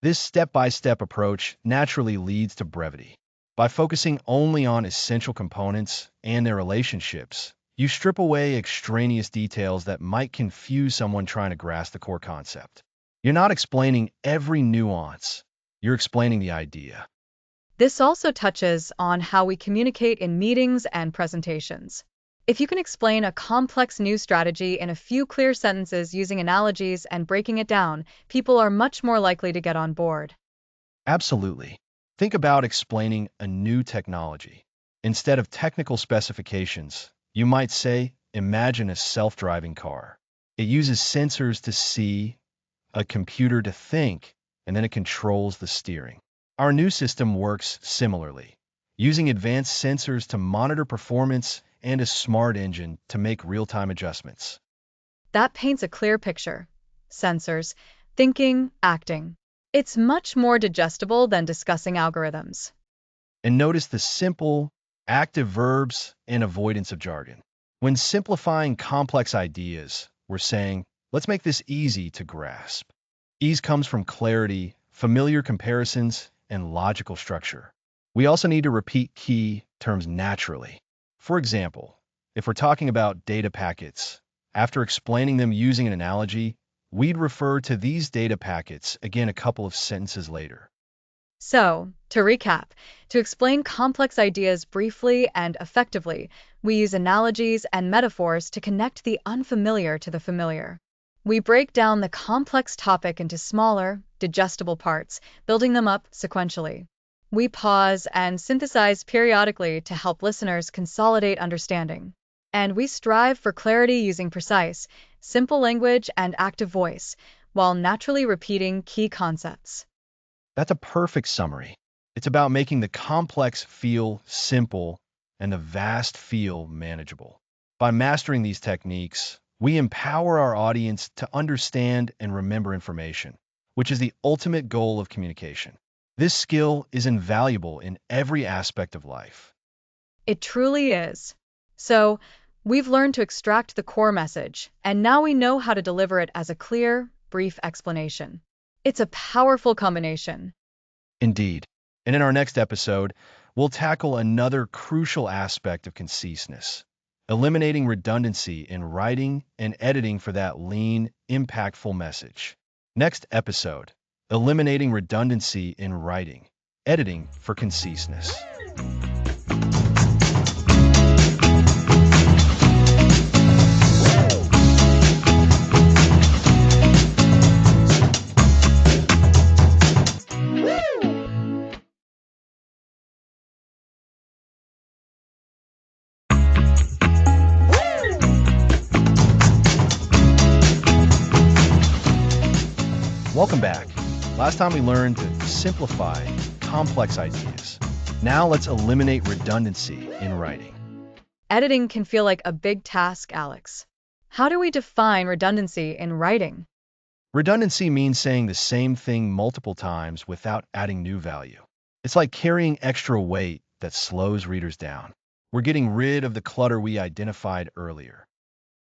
This step-by-step approach naturally leads to brevity. By focusing only on essential components and their relationships, you strip away extraneous details that might confuse someone trying to grasp the core concept. You're not explaining every nuance, you're explaining the idea. This also touches on how we communicate in meetings and presentations. If you can explain a complex news strategy in a few clear sentences using analogies and breaking it down, people are much more likely to get on board. Absolutely. Think about explaining a new technology. Instead of technical specifications, you might say, imagine a self-driving car. It uses sensors to see, a computer to think, and then it controls the steering. Our new system works similarly, using advanced sensors to monitor performance and a smart engine to make real-time adjustments. That paints a clear picture. Sensors, thinking, acting. It's much more digestible than discussing algorithms. And notice the simple, active verbs and avoidance of jargon. When simplifying complex ideas, we're saying, let's make this easy to grasp. Ease comes from clarity, familiar comparisons, and logical structure. We also need to repeat key terms naturally. For example, if we're talking about data packets, after explaining them using an analogy, we'd refer to these data packets again a couple of sentences later. So, to recap, to explain complex ideas briefly and effectively, we use analogies and metaphors to connect the unfamiliar to the familiar. We break down the complex topic into smaller, digestible parts, building them up sequentially. We pause and synthesize periodically to help listeners consolidate understanding. And we strive for clarity using precise, simple language and active voice, while naturally repeating key concepts. That's a perfect summary. It's about making the complex feel simple and the vast feel manageable. By mastering these techniques, we empower our audience to understand and remember information, which is the ultimate goal of communication. This skill is invaluable in every aspect of life. It truly is. So, we've learned to extract the core message, and now we know how to deliver it as a clear, brief explanation. It's a powerful combination. Indeed. And in our next episode, we'll tackle another crucial aspect of conciseness, eliminating redundancy in writing and editing for that lean, impactful message. Next episode, eliminating redundancy in writing, editing for conciseness. Welcome back. Last time we learned to simplify complex ideas. Now let's eliminate redundancy in writing. Editing can feel like a big task, Alex. How do we define redundancy in writing? Redundancy means saying the same thing multiple times without adding new value. It's like carrying extra weight that slows readers down. We're getting rid of the clutter we identified earlier.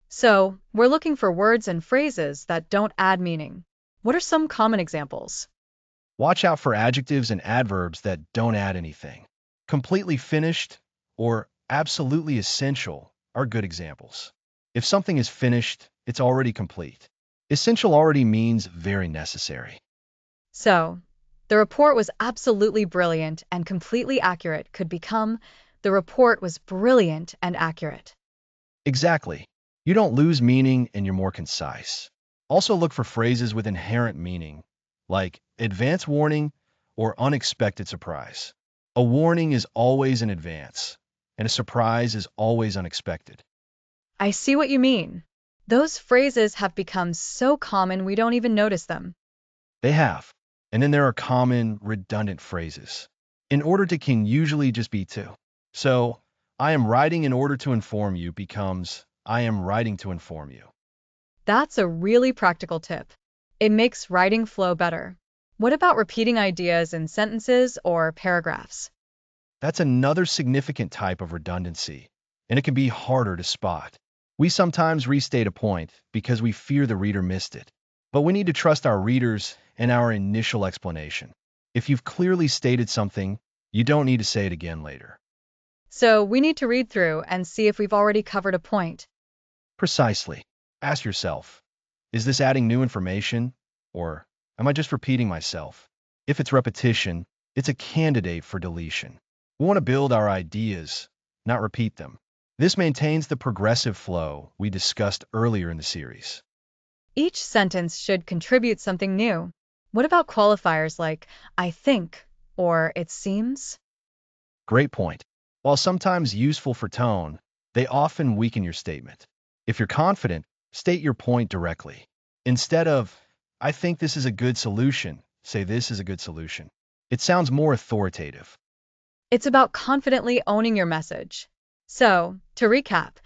So, we're looking for words and phrases that don't add meaning. What are some common examples? Watch out for adjectives and adverbs that don't add anything. Completely finished or absolutely essential are good examples. If something is finished, it's already complete. Essential already means very necessary. So, the report was absolutely brilliant and completely accurate could become the report was brilliant and accurate. Exactly. You don't lose meaning and you're more concise. Also look for phrases with inherent meaning, like advance warning or unexpected surprise. A warning is always in advance, and a surprise is always unexpected. I see what you mean. Those phrases have become so common we don't even notice them. They have. And then there are common, redundant phrases. In order to can usually just be to. So, I am writing in order to inform you becomes I am writing to inform you. That's a really practical tip. It makes writing flow better. What about repeating ideas in sentences or paragraphs? That's another significant type of redundancy, and it can be harder to spot. We sometimes restate a point because we fear the reader missed it, but we need to trust our readers and our initial explanation. If you've clearly stated something, you don't need to say it again later. So we need to read through and see if we've already covered a point. Precisely. Ask yourself, is this adding new information, or am I just repeating myself? If it's repetition, it's a candidate for deletion. We want to build our ideas, not repeat them. This maintains the progressive flow we discussed earlier in the series. Each sentence should contribute something new. What about qualifiers like I think or it seems? Great point. While sometimes useful for tone, they often weaken your statement. If you're confident, state your point directly. Instead of, I think this is a good solution, say this is a good solution. It sounds more authoritative. It's about confidently owning your message. So, to recap,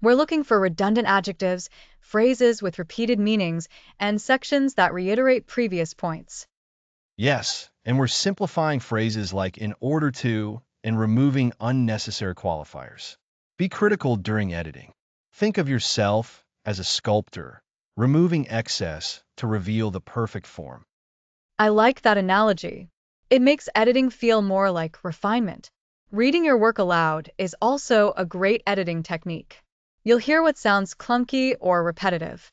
we're looking for redundant adjectives, phrases with repeated meanings, and sections that reiterate previous points. Yes, and we're simplifying phrases like in order to and removing unnecessary qualifiers. Be critical during editing. Think of yourself as a sculptor, removing excess to reveal the perfect form. I like that analogy. It makes editing feel more like refinement. Reading your work aloud is also a great editing technique. You'll hear what sounds clunky or repetitive.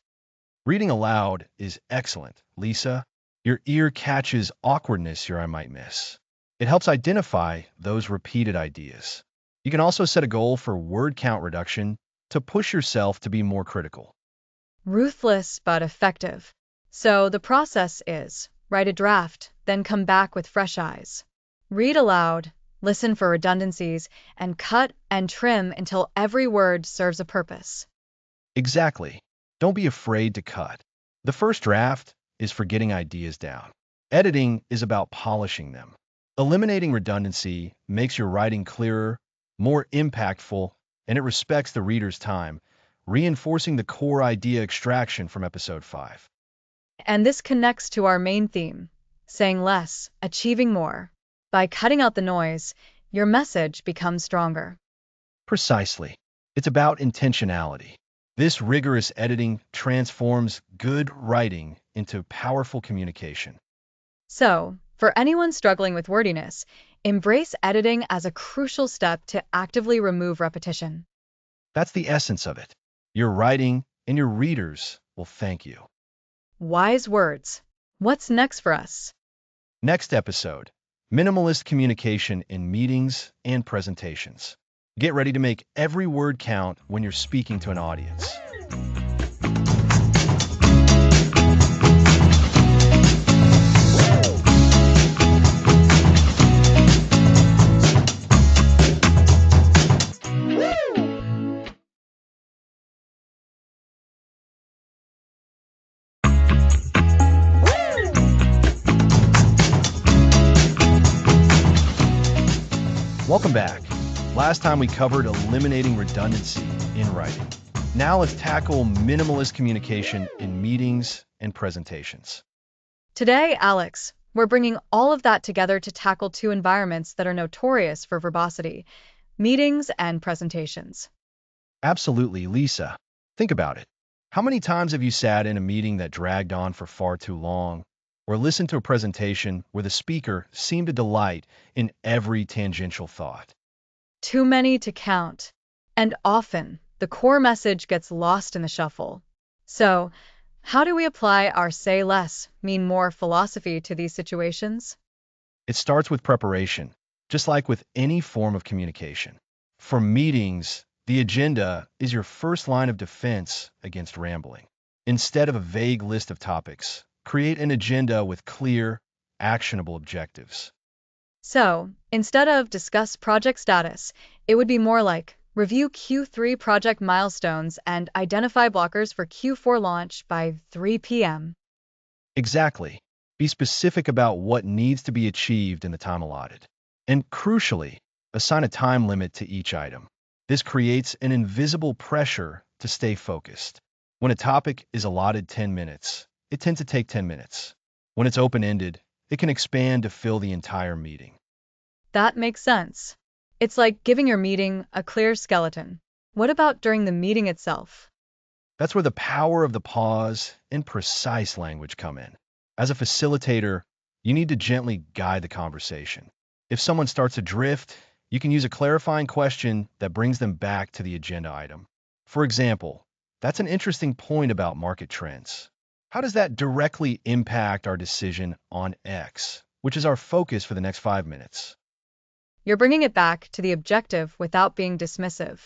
Reading aloud is excellent, Lisa. Your ear catches awkwardness here I might miss. It helps identify those repeated ideas. You can also set a goal for word count reduction to push yourself to be more critical. Ruthless but effective. So the process is write a draft, then come back with fresh eyes. Read aloud, listen for redundancies, and cut and trim until every word serves a purpose. Exactly. Don't be afraid to cut. The first draft is for getting ideas down. Editing is about polishing them. Eliminating redundancy makes your writing clearer, more impactful, and it respects the reader's time, reinforcing the core idea extraction from episode 5. And this connects to our main theme, saying less, achieving more. By cutting out the noise, your message becomes stronger. Precisely. It's about intentionality. This rigorous editing transforms good writing into powerful communication. So, for anyone struggling with wordiness, embrace editing as a crucial step to actively remove repetition. That's the essence of it. Your writing and your readers will thank you. Wise words. What's next for us? Next episode, minimalist communication in meetings and presentations. Get ready to make every word count when you're speaking to an audience. Welcome back. Last time we covered eliminating redundancy in writing. Now let's tackle minimalist communication in meetings and presentations. Today, Alex, we're bringing all of that together to tackle two environments that are notorious for verbosity: meetings and presentations. Absolutely, Lisa. Think about it. How many times have you sat in a meeting that dragged on for far too long, or listened to a presentation where the speaker seemed to delight in every tangential thought? Too many to count. And often, the core message gets lost in the shuffle. So, how do we apply our say less, mean more philosophy to these situations? It starts with preparation, just like with any form of communication. For meetings, the agenda is your first line of defense against rambling. Instead of a vague list of topics, create an agenda with clear, actionable objectives. So, instead of discuss project status, it would be more like review Q3 project milestones and identify blockers for Q4 launch by 3 p.m. Exactly. Be specific about what needs to be achieved in the time allotted. And crucially, assign a time limit to each item. This creates an invisible pressure to stay focused. When a topic is allotted 10 minutes, it tends to take 10 minutes. When it's open-ended, it can expand to fill the entire meeting. That makes sense. It's like giving your meeting a clear skeleton. What about during the meeting itself? That's where the power of the pause and precise language come in. As a facilitator, you need to gently guide the conversation. If someone starts to drift, you can use a clarifying question that brings them back to the agenda item. For example, that's an interesting point about market trends. How does that directly impact our decision on X, which is our focus for the next 5 minutes? You're bringing it back to the objective without being dismissive.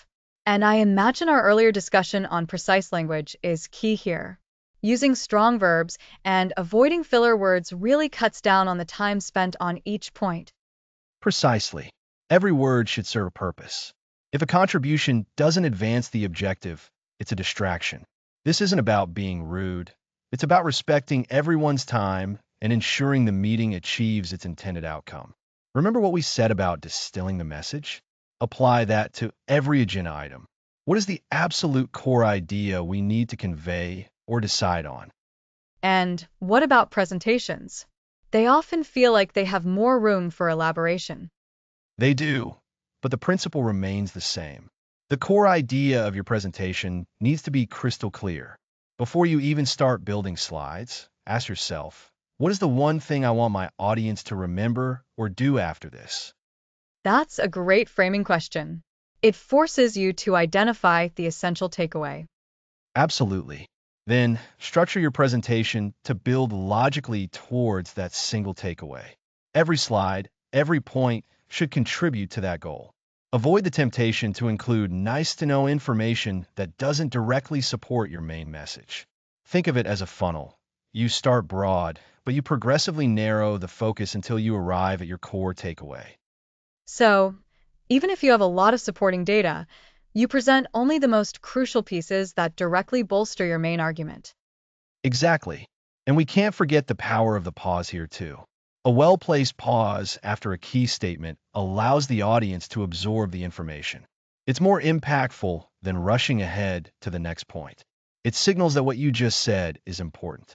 And I imagine our earlier discussion on precise language is key here. Using strong verbs and avoiding filler words really cuts down on the time spent on each point. Precisely. Every word should serve a purpose. If a contribution doesn't advance the objective, it's a distraction. This isn't about being rude. It's about respecting everyone's time and ensuring the meeting achieves its intended outcome. Remember what we said about distilling the message? Apply that to every agenda item. What is the absolute core idea we need to convey or decide on? And what about presentations? They often feel like they have more room for elaboration. They do, but the principle remains the same. The core idea of your presentation needs to be crystal clear. Before you even start building slides, ask yourself, what is the one thing I want my audience to remember or do after this? That's a great framing question. It forces you to identify the essential takeaway. Absolutely. Then structure your presentation to build logically towards that single takeaway. Every slide, every point should contribute to that goal. Avoid the temptation to include nice-to-know information that doesn't directly support your main message. Think of it as a funnel. You start broad, but you progressively narrow the focus until you arrive at your core takeaway. So, even if you have a lot of supporting data, you present only the most crucial pieces that directly bolster your main argument. Exactly. And we can't forget the power of the pause here, too. A well-placed pause after a key statement allows the audience to absorb the information. It's more impactful than rushing ahead to the next point. It signals that what you just said is important.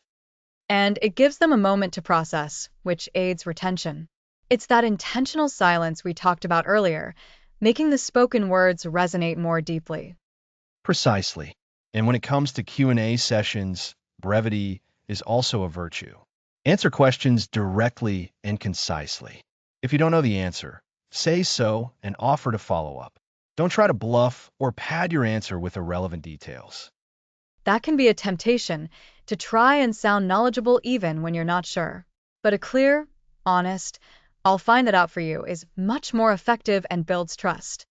And it gives them a moment to process, which aids retention. It's that intentional silence we talked about earlier, making the spoken words resonate more deeply. Precisely. And when it comes to Q&A sessions, brevity is also a virtue. Answer questions directly and concisely. If you don't know the answer, say so and offer to follow up. Don't try to bluff or pad your answer with irrelevant details. That can be a temptation to try and sound knowledgeable even when you're not sure. But a clear, honest, I'll find that out for you is much more effective and builds trust.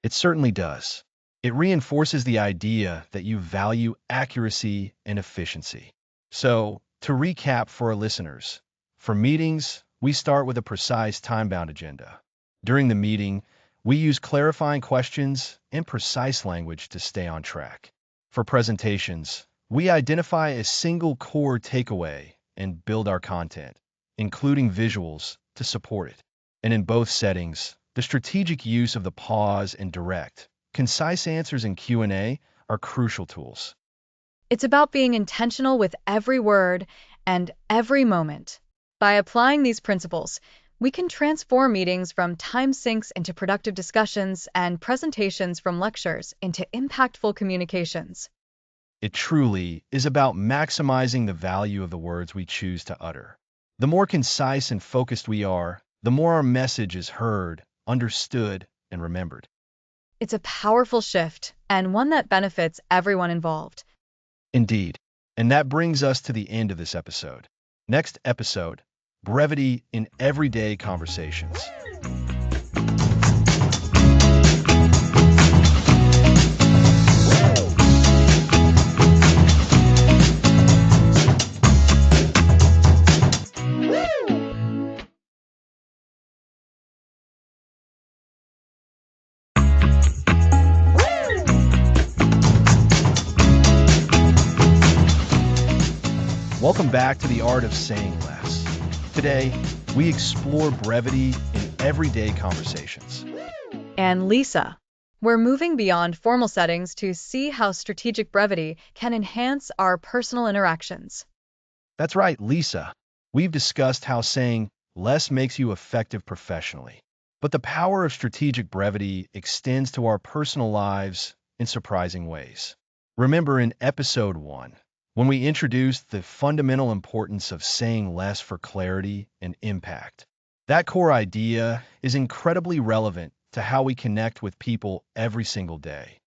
It certainly does. It reinforces the idea that you value accuracy and efficiency. So, to recap for our listeners, for meetings, we start with a precise time-bound agenda. During the meeting, we use clarifying questions and precise language to stay on track. For presentations, we identify a single core takeaway and build our content, including visuals, to support it. And in both settings, The strategic use of the pause and direct, concise answers in Q&A are crucial tools. It's about being intentional with every word and every moment. By applying these principles, we can transform meetings from time sinks into productive discussions and presentations from lectures into impactful communications. It truly is about maximizing the value of the words we choose to utter. The more concise and focused we are, the more our message is heard, understood, and remembered. It's a powerful shift and one that benefits everyone involved. Indeed. And that brings us to the end of this episode. Next episode, brevity in everyday conversations. Welcome back to the art of saying less. Today, we explore brevity in everyday conversations. And Lisa, we're moving beyond formal settings to see how strategic brevity can enhance our personal interactions. That's right, Lisa. We've discussed how saying less makes you effective professionally. But the power of strategic brevity extends to our personal lives in surprising ways. Remember in episode 1, when we introduced the fundamental importance of saying less for clarity and impact. That core idea is incredibly relevant to how we connect with people every single day.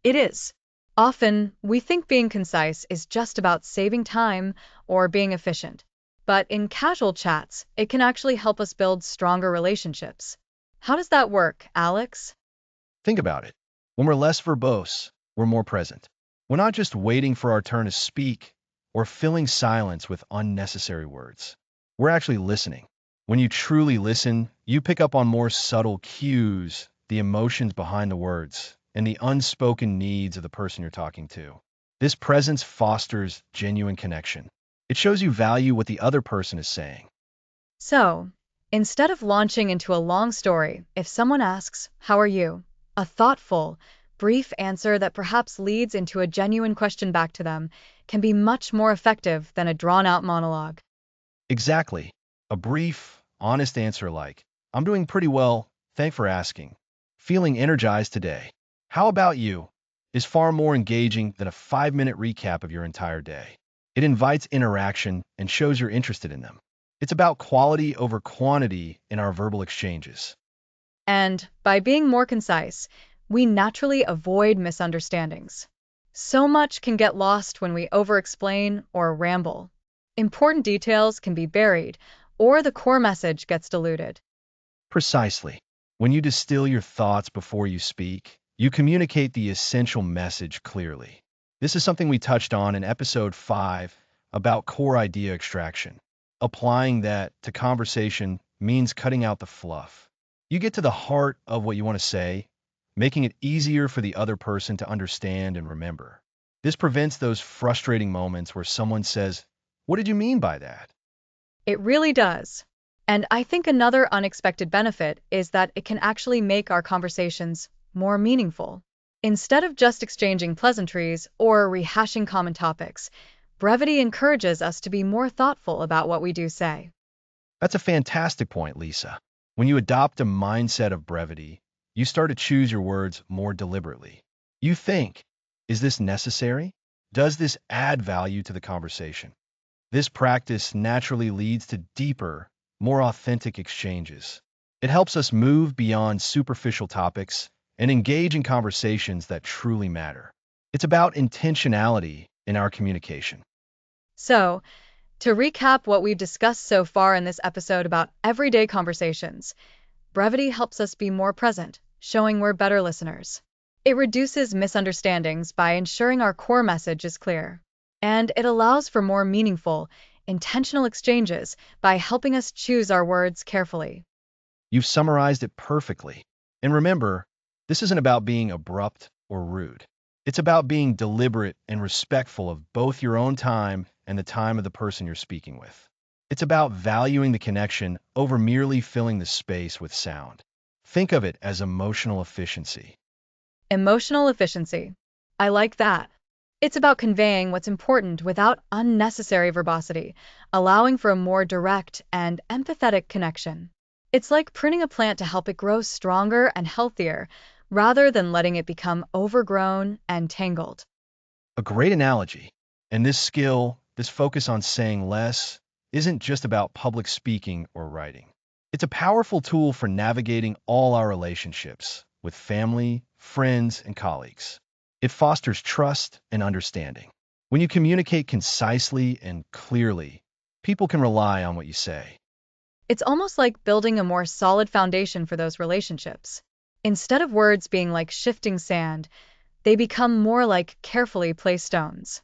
It is. Often, we think being concise is just about saving time or being efficient. But in casual chats, it can actually help us build stronger relationships. How does that work, Alex? Think about it. When we're less verbose, we're more present. We're not just waiting for our turn to speak or filling silence with unnecessary words. We're actually listening. When you truly listen, you pick up on more subtle cues, the emotions behind the words, and the unspoken needs of the person you're talking to. This presence fosters genuine connection. It shows you value what the other person is saying. So, instead of launching into a long story, if someone asks, "How are you?" a thoughtful, brief answer that perhaps leads into a genuine question back to them can be much more effective than a drawn-out monologue. Exactly. A brief, honest answer like, "I'm doing pretty well, thanks for asking. Feeling energized today. How about you?" is far more engaging than a 5-minute recap of your entire day. It invites interaction and shows you're interested in them. It's about quality over quantity in our verbal exchanges. And by being more concise, we naturally avoid misunderstandings. So much can get lost when we over-explain or ramble. Important details can be buried, or the core message gets diluted. Precisely. When you distill your thoughts before you speak, you communicate the essential message clearly. This is something we touched on in episode 5 about core idea extraction. Applying that to conversation means cutting out the fluff. You get to the heart of what you want to say, making it easier for the other person to understand and remember. This prevents those frustrating moments where someone says, "What did you mean by that?" It really does. And I think another unexpected benefit is that it can actually make our conversations more meaningful. Instead of just exchanging pleasantries or rehashing common topics, brevity encourages us to be more thoughtful about what we do say. That's a fantastic point, Lisa. When you adopt a mindset of brevity, you start to choose your words more deliberately. You think, is this necessary? Does this add value to the conversation? This practice naturally leads to deeper, more authentic exchanges. It helps us move beyond superficial topics and engage in conversations that truly matter. It's about intentionality in our communication. So, to recap what we've discussed so far in this episode about everyday conversations, brevity helps us be more present, showing we're better listeners. It reduces misunderstandings by ensuring our core message is clear. And it allows for more meaningful, intentional exchanges by helping us choose our words carefully. You've summarized it perfectly. And remember, this isn't about being abrupt or rude. It's about being deliberate and respectful of both your own time and the time of the person you're speaking with. It's about valuing the connection over merely filling the space with sound. Think of it as emotional efficiency. Emotional efficiency. I like that. It's about conveying what's important without unnecessary verbosity, allowing for a more direct and empathetic connection. It's like pruning a plant to help it grow stronger and healthier, rather than letting it become overgrown and tangled. A great analogy. And this focus on saying less, isn't just about public speaking or writing. It's a powerful tool for navigating all our relationships with family, friends, and colleagues. It fosters trust and understanding. When you communicate concisely and clearly, people can rely on what you say. It's almost like building a more solid foundation for those relationships. Instead of words being like shifting sand, they become more like carefully placed stones.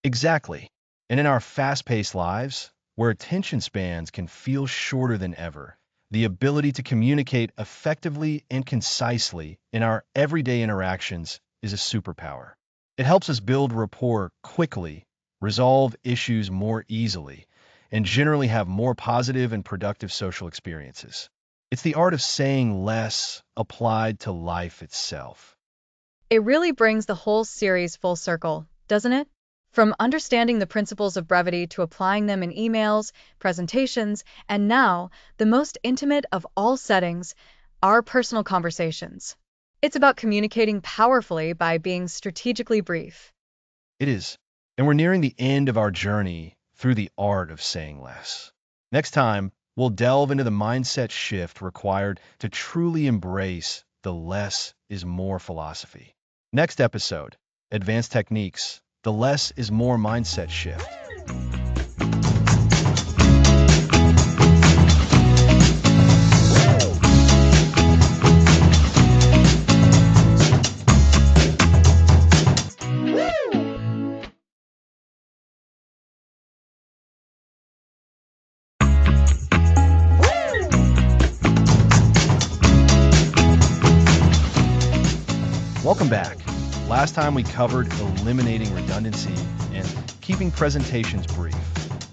Exactly. And in our fast-paced lives, where attention spans can feel shorter than ever, the ability to communicate effectively and concisely in our everyday interactions is a superpower. It helps us build rapport quickly, resolve issues more easily, and generally have more positive and productive social experiences. It's the art of saying less applied to life itself. It really brings the whole series full circle, doesn't it? From understanding the principles of brevity to applying them in emails, presentations, and now, the most intimate of all settings, our personal conversations. It's about communicating powerfully by being strategically brief. It is. And we're nearing the end of our journey through the art of saying less. Next time, we'll delve into the mindset shift required to truly embrace the less is more philosophy. Next episode, Advanced Techniques, the less is more mindset shift. Welcome back. Last time we covered eliminating redundancy and keeping presentations brief.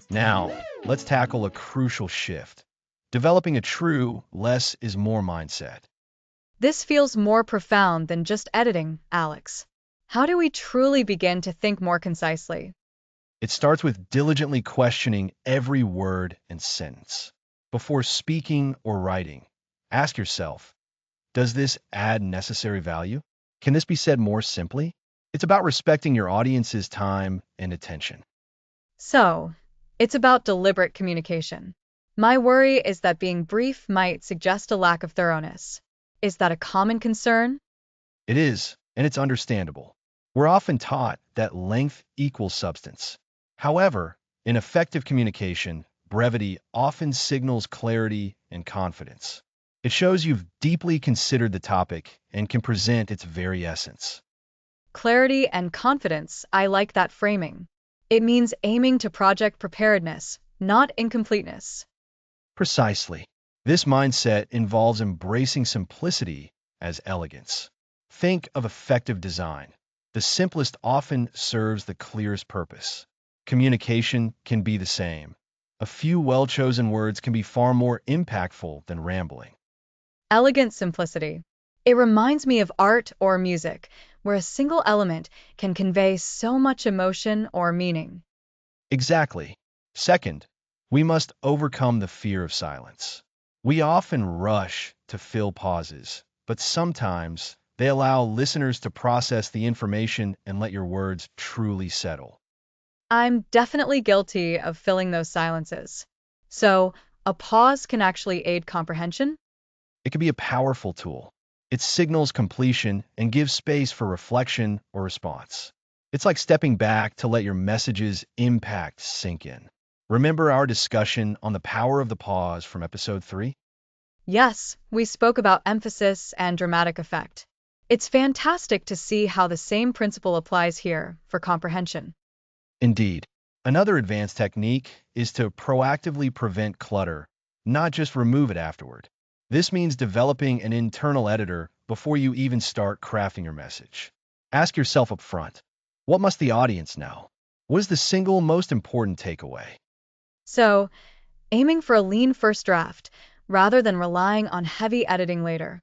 Now, let's tackle a crucial shift, developing a true less is more mindset. This feels more profound than just editing, Alex. How do we truly begin to think more concisely? It starts with diligently questioning every word and sentence. Before speaking or writing, ask yourself, does this add necessary value? Can this be said more simply? It's about respecting your audience's time and attention. So, it's about deliberate communication. My worry is that being brief might suggest a lack of thoroughness. Is that a common concern? It is, and it's understandable. We're often taught that length equals substance. However, in effective communication, brevity often signals clarity and confidence. It shows you've deeply considered the topic and can present its very essence. Clarity and confidence, I like that framing. It means aiming to project preparedness, not incompleteness. Precisely. This mindset involves embracing simplicity as elegance. Think of effective design. The simplest often serves the clearest purpose. Communication can be the same. A few well-chosen words can be far more impactful than rambling. Elegant simplicity. It reminds me of art or music, where a single element can convey so much emotion or meaning. Exactly. Second, we must overcome the fear of silence. We often rush to fill pauses, but sometimes they allow listeners to process the information and let your words truly settle. I'm definitely guilty of filling those silences. So, a pause can actually aid comprehension? It can be a powerful tool. It signals completion and gives space for reflection or response. It's like stepping back to let your message's impact sink in. Remember our discussion on the power of the pause from episode 3? Yes, we spoke about emphasis and dramatic effect. It's fantastic to see how the same principle applies here for comprehension. Indeed. Another advanced technique is to proactively prevent clutter, not just remove it afterward. This means developing an internal editor before you even start crafting your message. Ask yourself up front, what must the audience know? What is the single most important takeaway? So, aiming for a lean first draft, rather than relying on heavy editing later.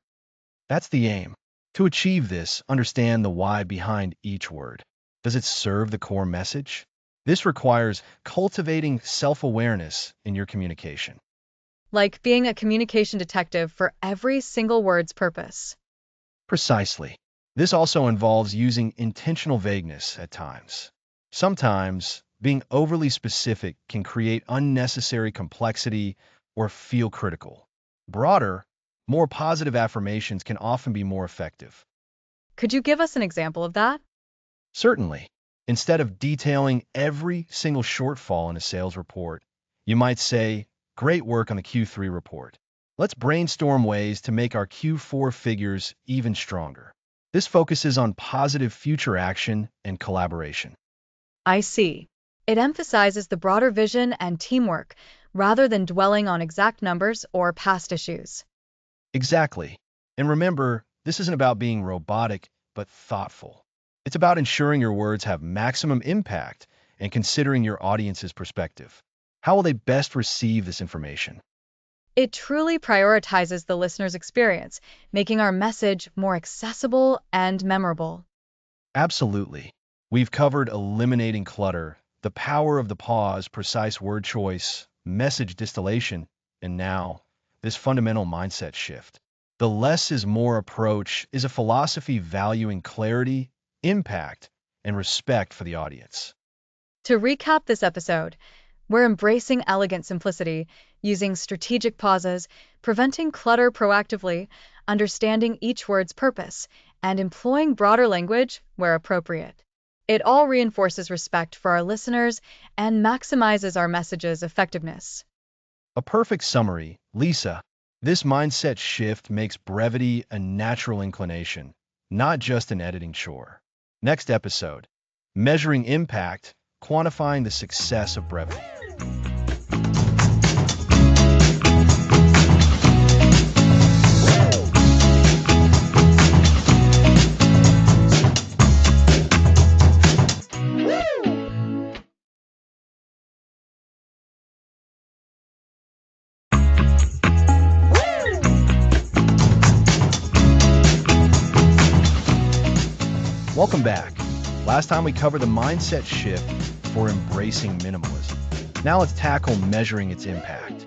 That's the aim. To achieve this, understand the why behind each word. Does it serve the core message? This requires cultivating self-awareness in your communication. Like being a communication detective for every single word's purpose. Precisely. This also involves using intentional vagueness at times. Sometimes, being overly specific can create unnecessary complexity or feel critical. Broader, more positive affirmations can often be more effective. Could you give us an example of that? Certainly, instead of detailing every single shortfall in a sales report, you might say, "Great work on the Q3 report. Let's brainstorm ways to make our Q4 figures even stronger." This focuses on positive future action and collaboration. I see. It emphasizes the broader vision and teamwork rather than dwelling on exact numbers or past issues. Exactly. And remember, this isn't about being robotic, but thoughtful. It's about ensuring your words have maximum impact and considering your audience's perspective. How will they best receive this information? It truly prioritizes the listener's experience, making our message more accessible and memorable. Absolutely. We've covered eliminating clutter, the power of the pause, precise word choice, message distillation, and now, this fundamental mindset shift. The less is more approach is a philosophy valuing clarity, impact, and respect for the audience. To recap this episode, we're embracing elegant simplicity, using strategic pauses, preventing clutter proactively, understanding each word's purpose, and employing broader language where appropriate. It all reinforces respect for our listeners and maximizes our message's effectiveness. A perfect summary, Lisa. This mindset shift makes brevity a natural inclination, not just an editing chore. Next episode, measuring impact, quantifying the success of brevity. Welcome back. Last time we covered the mindset shift for embracing minimalism. Now let's tackle measuring its impact.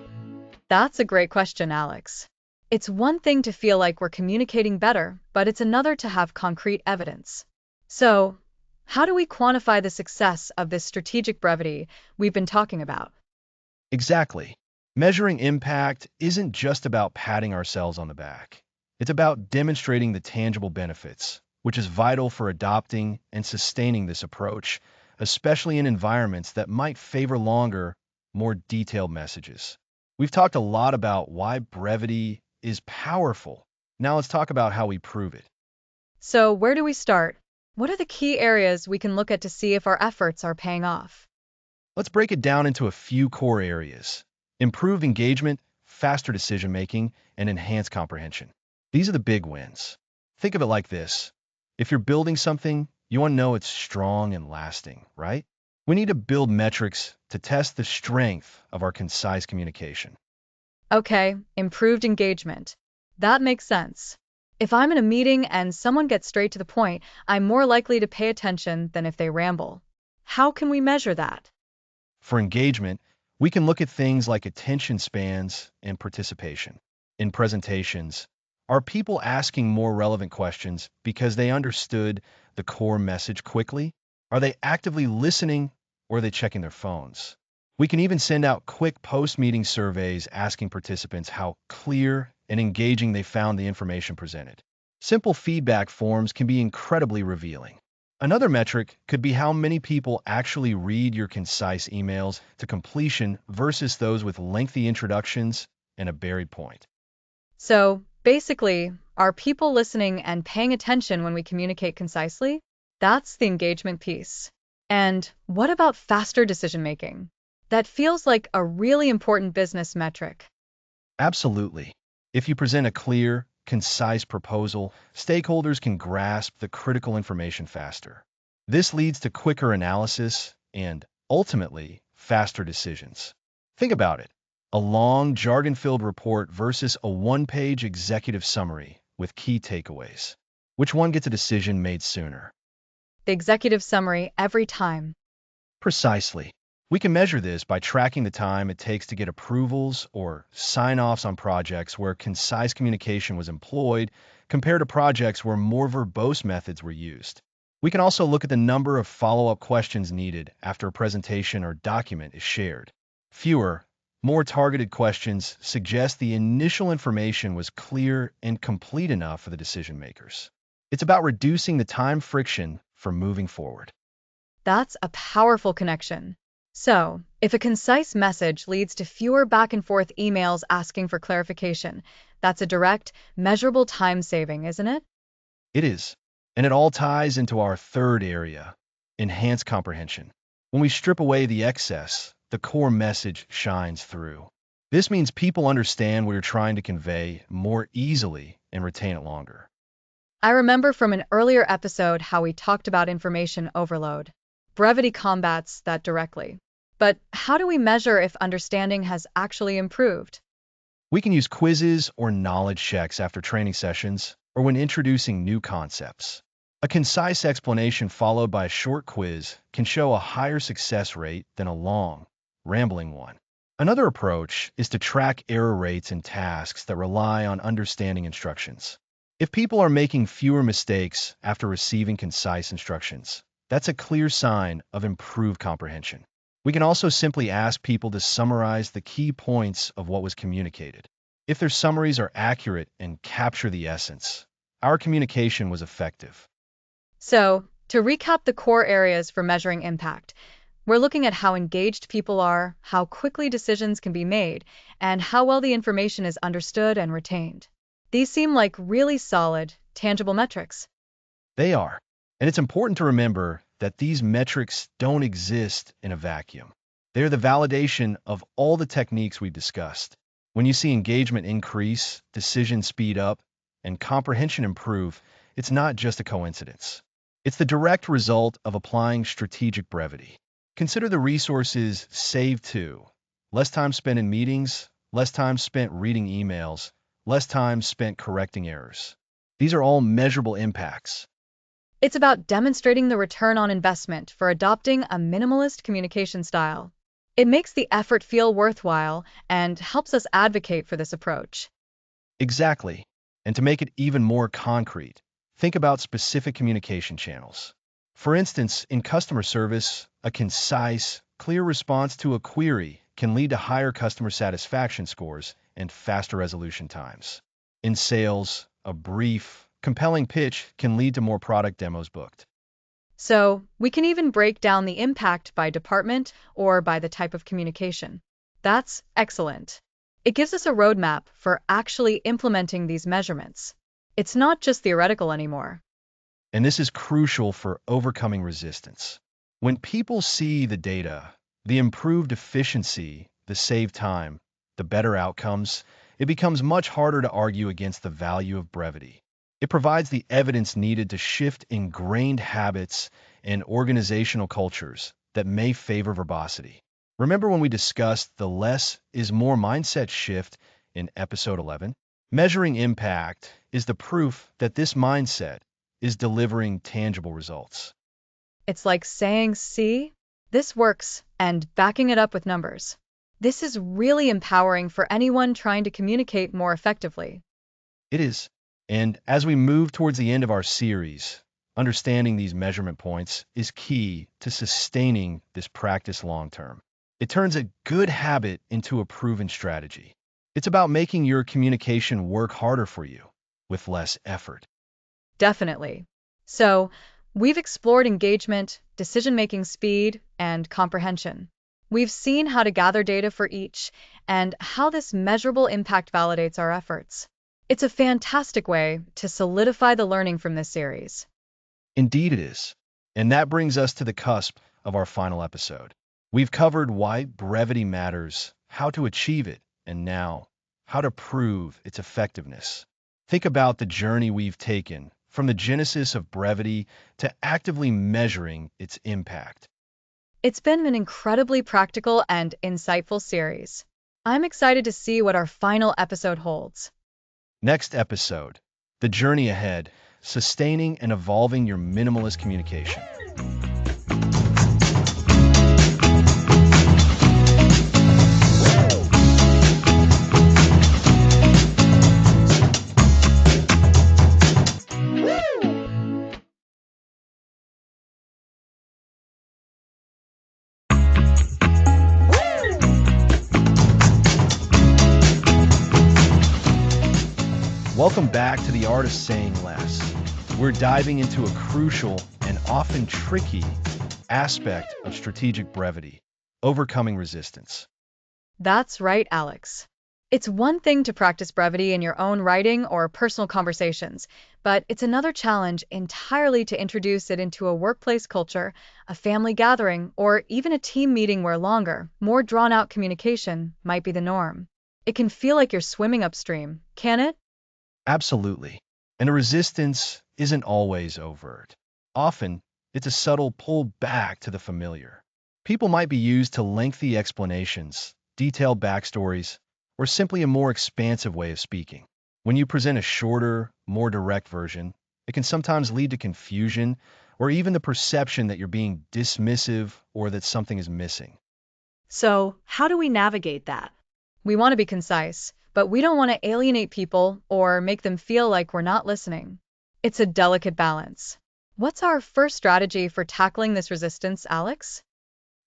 That's a great question, Alex. It's one thing to feel like we're communicating better, but it's another to have concrete evidence. So, how do we quantify the success of this strategic brevity we've been talking about? Exactly. Measuring impact isn't just about patting ourselves on the back. It's about demonstrating the tangible benefits, which is vital for adopting and sustaining this approach, especially in environments that might favor longer, more detailed messages. We've talked a lot about why brevity is powerful. Now let's talk about how we prove it. So, where do we start? What are the key areas we can look at to see if our efforts are paying off? Let's break it down into a few core areas. Improve engagement, faster decision making, and enhance comprehension. These are the big wins. Think of it like this. If you're building something, you want to know it's strong and lasting, right? We need to build metrics to test the strength of our concise communication. Okay, improved engagement. That makes sense. If I'm in a meeting and someone gets straight to the point, I'm more likely to pay attention than if they ramble. How can we measure that? For engagement, we can look at things like attention spans and participation. In presentations, are people asking more relevant questions because they understood the core message quickly? Are they actively listening or are they checking their phones? We can even send out quick post-meeting surveys asking participants how clear and engaging they found the information presented. Simple feedback forms can be incredibly revealing. Another metric could be how many people actually read your concise emails to completion versus those with lengthy introductions and a buried point. So, basically, are people listening and paying attention when we communicate concisely? That's the engagement piece. And what about faster decision making? That feels like a really important business metric. Absolutely. If you present a clear, concise proposal, stakeholders can grasp the critical information faster. This leads to quicker analysis and, ultimately, faster decisions. Think about it. A long, jargon-filled report versus a one-page executive summary with key takeaways. Which one gets a decision made sooner? The executive summary every time. Precisely. We can measure this by tracking the time it takes to get approvals or sign-offs on projects where concise communication was employed compared to projects where more verbose methods were used. We can also look at the number of follow-up questions needed after a presentation or document is shared. Fewer, more targeted questions suggest the initial information was clear and complete enough for the decision makers. It's about reducing the time friction for moving forward. That's a powerful connection. So, if a concise message leads to fewer back and forth emails asking for clarification, that's a direct, measurable time saving, isn't it? It is. And it all ties into our third area, enhanced comprehension. When we strip away the excess, the core message shines through. This means people understand what you're trying to convey more easily and retain it longer. I remember from an earlier episode how we talked about information overload. Brevity combats that directly. But how do we measure if understanding has actually improved? We can use quizzes or knowledge checks after training sessions or when introducing new concepts. A concise explanation followed by a short quiz can show a higher success rate than a long, rambling one. Another approach is to track error rates in tasks that rely on understanding instructions. If people are making fewer mistakes after receiving concise instructions, that's a clear sign of improved comprehension. We can also simply ask people to summarize the key points of what was communicated. If their summaries are accurate and capture the essence, our communication was effective. So, to recap the core areas for measuring impact, we're looking at how engaged people are, how quickly decisions can be made, and how well the information is understood and retained. These seem like really solid, tangible metrics. They are. And it's important to remember that these metrics don't exist in a vacuum. They're the validation of all the techniques we've discussed. When you see engagement increase, decisions speed up, and comprehension improve, it's not just a coincidence. It's the direct result of applying strategic brevity. Consider the resources saved too. Less time spent in meetings, less time spent reading emails, less time spent correcting errors. These are all measurable impacts. It's about demonstrating the return on investment for adopting a minimalist communication style. It makes the effort feel worthwhile and helps us advocate for this approach. Exactly. And to make it even more concrete, think about specific communication channels. For instance, in customer service, a concise, clear response to a query can lead to higher customer satisfaction scores and faster resolution times. In sales, a brief, compelling pitch can lead to more product demos booked. So, we can even break down the impact by department or by the type of communication. That's excellent. It gives us a roadmap for actually implementing these measurements. It's not just theoretical anymore. And this is crucial for overcoming resistance. When people see the data, the improved efficiency, the saved time, the better outcomes, it becomes much harder to argue against the value of brevity. It provides the evidence needed to shift ingrained habits and organizational cultures that may favor verbosity. Remember when we discussed the less is more mindset shift in episode 11? Measuring impact is the proof that this mindset is delivering tangible results. It's like saying, see, this works, and backing it up with numbers. This is really empowering for anyone trying to communicate more effectively. It is. And as we move towards the end of our series, understanding these measurement points is key to sustaining this practice long term. It turns a good habit into a proven strategy. It's about making your communication work harder for you with less effort. Definitely. So, we've explored engagement, decision-making speed, and comprehension. We've seen how to gather data for each and how this measurable impact validates our efforts. It's a fantastic way to solidify the learning from this series. Indeed, it is. And that brings us to the cusp of our final episode. We've covered why brevity matters, how to achieve it, and now, how to prove its effectiveness. Think about the journey we've taken from the genesis of brevity to actively measuring its impact. It's been an incredibly practical and insightful series. I'm excited to see what our final episode holds. Next episode, the journey ahead, sustaining and evolving your minimalist communication. Welcome back to the Art of Saying Less. We're diving into a crucial and often tricky aspect of strategic brevity, overcoming resistance. That's right, Alex. It's one thing to practice brevity in your own writing or personal conversations, but it's another challenge entirely to introduce it into a workplace culture, a family gathering, or even a team meeting where longer, more drawn-out communication might be the norm. It can feel like you're swimming upstream, can it? Absolutely. And the resistance isn't always overt. Often, it's a subtle pull back to the familiar. People might be used to lengthy explanations, detailed backstories, or simply a more expansive way of speaking. When you present a shorter, more direct version, it can sometimes lead to confusion or even the perception that you're being dismissive or that something is missing. So, how do we navigate that? We want to be concise, but we don't want to alienate people or make them feel like we're not listening. It's a delicate balance. What's our first strategy for tackling this resistance, Alex?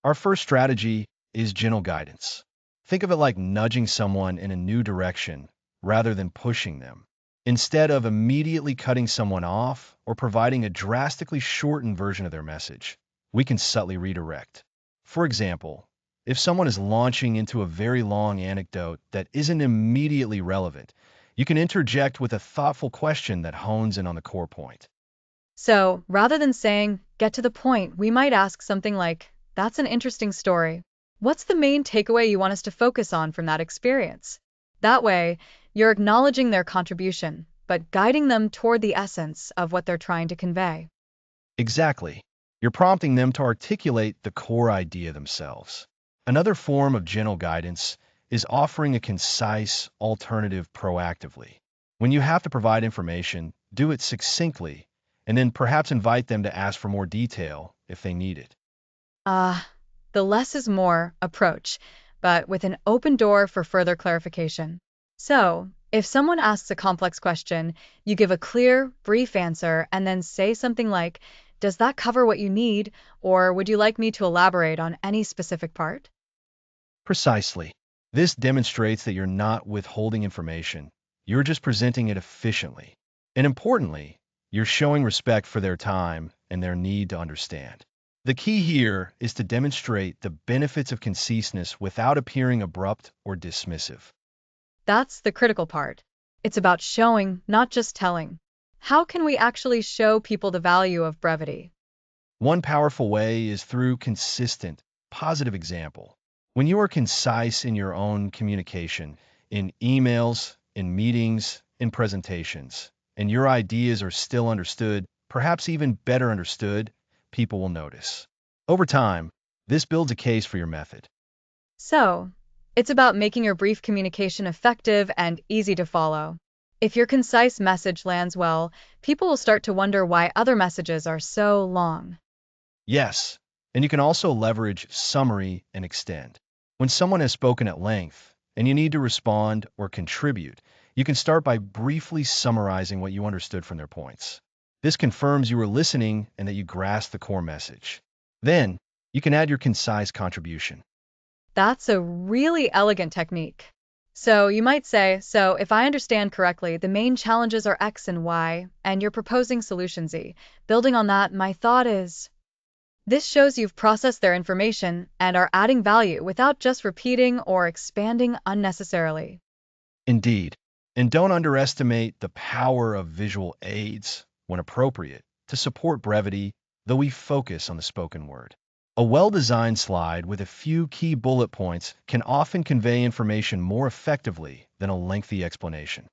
Our first strategy is gentle guidance. Think of it like nudging someone in a new direction rather than pushing them. Instead of immediately cutting someone off or providing a drastically shortened version of their message, we can subtly redirect. For example, if someone is launching into a very long anecdote that isn't immediately relevant, you can interject with a thoughtful question that hones in on the core point. So, rather than saying, get to the point, we might ask something like, that's an interesting story. What's the main takeaway you want us to focus on from that experience? That way, you're acknowledging their contribution, but guiding them toward the essence of what they're trying to convey. Exactly. You're prompting them to articulate the core idea themselves. Another form of gentle guidance is offering a concise alternative proactively. When you have to provide information, do it succinctly, and then perhaps invite them to ask for more detail if they need it. Ah, the less is more approach, but with an open door for further clarification. So, if someone asks a complex question, you give a clear, brief answer and then say something like, does that cover what you need, or would you like me to elaborate on any specific part? Precisely. This demonstrates that you're not withholding information, you're just presenting it efficiently. And importantly, you're showing respect for their time and their need to understand. The key here is to demonstrate the benefits of conciseness without appearing abrupt or dismissive. That's the critical part. It's about showing, not just telling. How can we actually show people the value of brevity? One powerful way is through consistent, positive example. When you are concise in your own communication, in emails, in meetings, in presentations, and your ideas are still understood, perhaps even better understood, people will notice. Over time, this builds a case for your method. So, it's about making your brief communication effective and easy to follow. If your concise message lands well, people will start to wonder why other messages are so long. Yes, and you can also leverage summary and extend. When someone has spoken at length and you need to respond or contribute, you can start by briefly summarizing what you understood from their points. This confirms you were listening and that you grasped the core message. Then, you can add your concise contribution. That's a really elegant technique. So you might say, so if I understand correctly, the main challenges are X and Y, and you're proposing solution Z. Building on that, my thought is, this shows you've processed their information and are adding value without just repeating or expanding unnecessarily. Indeed, and don't underestimate the power of visual aids, when appropriate, to support brevity, though we focus on the spoken word. A well-designed slide with a few key bullet points can often convey information more effectively than a lengthy explanation.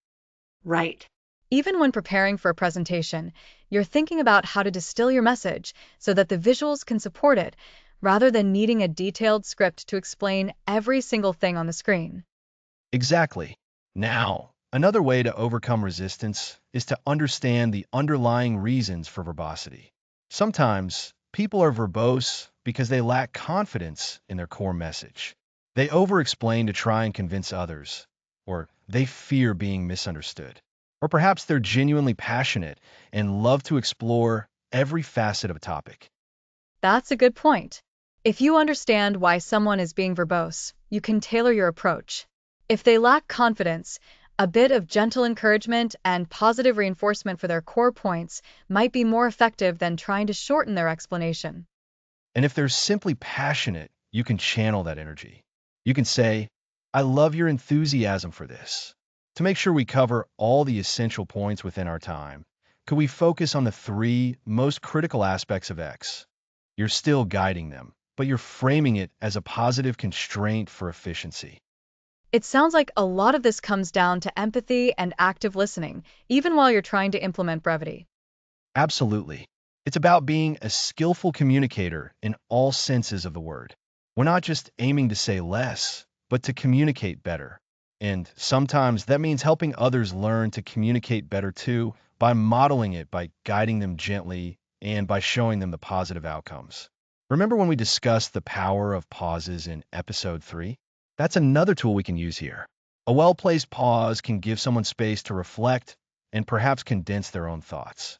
Right. Even when preparing for a presentation, you're thinking about how to distill your message so that the visuals can support it, rather than needing a detailed script to explain every single thing on the screen. Exactly. Now, another way to overcome resistance is to understand the underlying reasons for verbosity. Sometimes people are verbose because they lack confidence in their core message. They over-explain to try and convince others, or they fear being misunderstood. Or perhaps they're genuinely passionate and love to explore every facet of a topic. That's a good point. If you understand why someone is being verbose, you can tailor your approach. If they lack confidence, a bit of gentle encouragement and positive reinforcement for their core points might be more effective than trying to shorten their explanation. And if they're simply passionate, you can channel that energy. You can say, I love your enthusiasm for this. To make sure we cover all the essential points within our time, could we focus on the three most critical aspects of X? You're still guiding them, but you're framing it as a positive constraint for efficiency. It sounds like a lot of this comes down to empathy and active listening, even while you're trying to implement brevity. Absolutely. It's about being a skillful communicator in all senses of the word. We're not just aiming to say less, but to communicate better. And sometimes that means helping others learn to communicate better too, by modeling it, by guiding them gently, and by showing them the positive outcomes. Remember when we discussed the power of pauses in episode 3? That's another tool we can use here. A well-placed pause can give someone space to reflect and perhaps condense their own thoughts.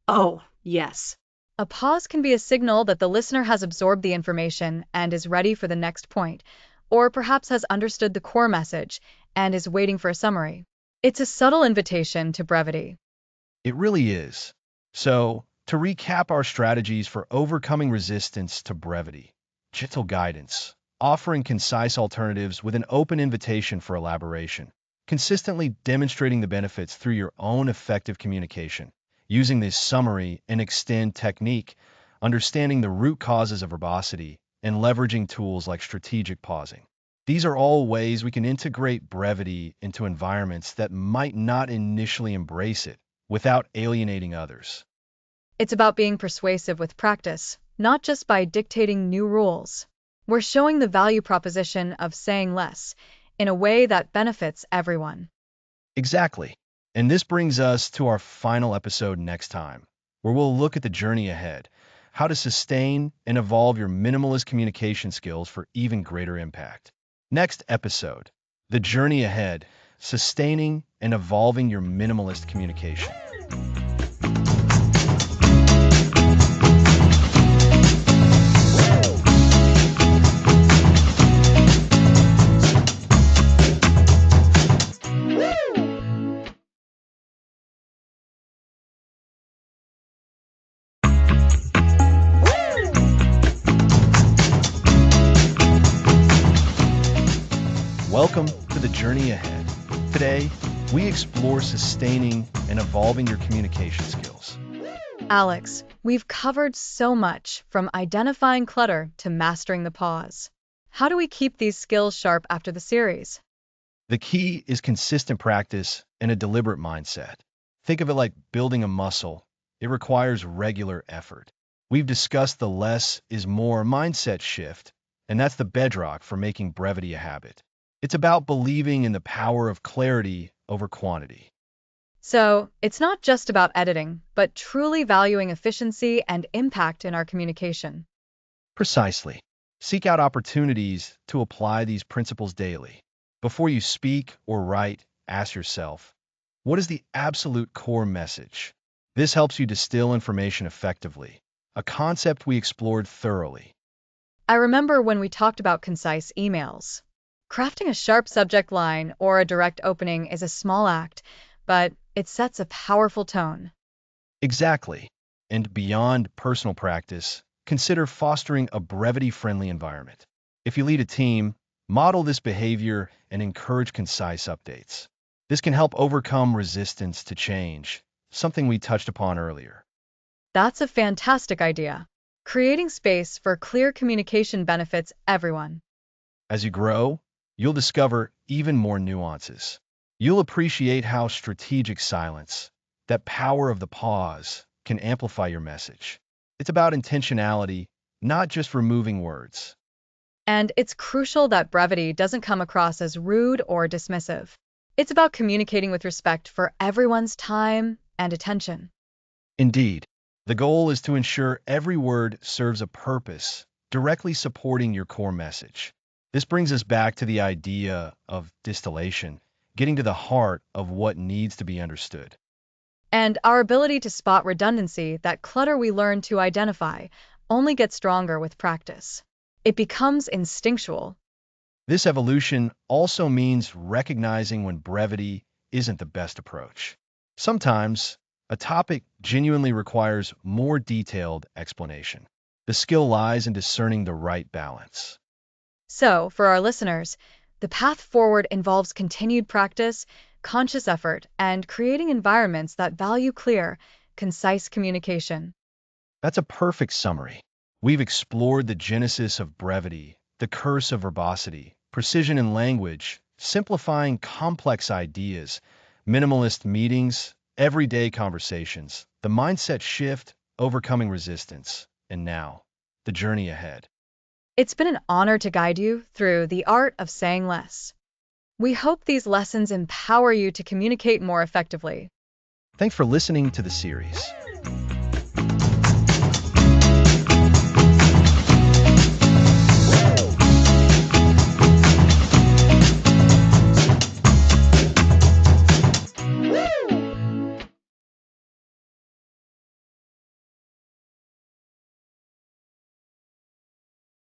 Oh, yes. A pause can be a signal that the listener has absorbed the information and is ready for the next point, or perhaps has understood the core message and is waiting for a summary. It's a subtle invitation to brevity. It really is. So, to recap our strategies for overcoming resistance to brevity, gentle guidance, offering concise alternatives with an open invitation for elaboration, consistently demonstrating the benefits through your own effective communication, using this summary and extend technique, understanding the root causes of verbosity, and leveraging tools like strategic pausing. These are all ways we can integrate brevity into environments that might not initially embrace it without alienating others. It's about being persuasive with practice, not just by dictating new rules. We're showing the value proposition of saying less in a way that benefits everyone. Exactly. And this brings us to our final episode next time, where we'll look at the journey ahead, how to sustain and evolve your minimalist communication skills for even greater impact. Next episode, the journey ahead, sustaining and evolving your minimalist communication. Welcome to the journey ahead. Today, we explore sustaining and evolving your communication skills. Alex, we've covered so much, from identifying clutter to mastering the pause. How do we keep these skills sharp after the series? The key is consistent practice and a deliberate mindset. Think of it like building a muscle. It requires regular effort. We've discussed the less is more mindset shift, and that's the bedrock for making brevity a habit. It's about believing in the power of clarity over quantity. So, it's not just about editing, but truly valuing efficiency and impact in our communication. Precisely. Seek out opportunities to apply these principles daily. Before you speak or write, ask yourself, what is the absolute core message? This helps you distill information effectively, a concept we explored thoroughly. I remember when we talked about concise emails. Crafting a sharp subject line or a direct opening is a small act, but it sets a powerful tone. Exactly. And beyond personal practice, consider fostering a brevity-friendly environment. If you lead a team, model this behavior and encourage concise updates. This can help overcome resistance to change, something we touched upon earlier. That's a fantastic idea. Creating space for clear communication benefits everyone. As you grow, you'll discover even more nuances. You'll appreciate how strategic silence, that power of the pause, can amplify your message. It's about intentionality, not just removing words. And it's crucial that brevity doesn't come across as rude or dismissive. It's about communicating with respect for everyone's time and attention. Indeed, the goal is to ensure every word serves a purpose, directly supporting your core message. This brings us back to the idea of distillation, getting to the heart of what needs to be understood. And our ability to spot redundancy, that clutter we learn to identify, only gets stronger with practice. It becomes instinctual. This evolution also means recognizing when brevity isn't the best approach. Sometimes, a topic genuinely requires more detailed explanation. The skill lies in discerning the right balance. So, for our listeners, the path forward involves continued practice, conscious effort, and creating environments that value clear, concise communication. That's a perfect summary. We've explored the genesis of brevity, the curse of verbosity, precision in language, simplifying complex ideas, minimalist meetings, everyday conversations, the mindset shift, overcoming resistance, and now, the journey ahead. It's been an honor to guide you through the art of saying less. We hope these lessons empower you to communicate more effectively. Thanks for listening to the series.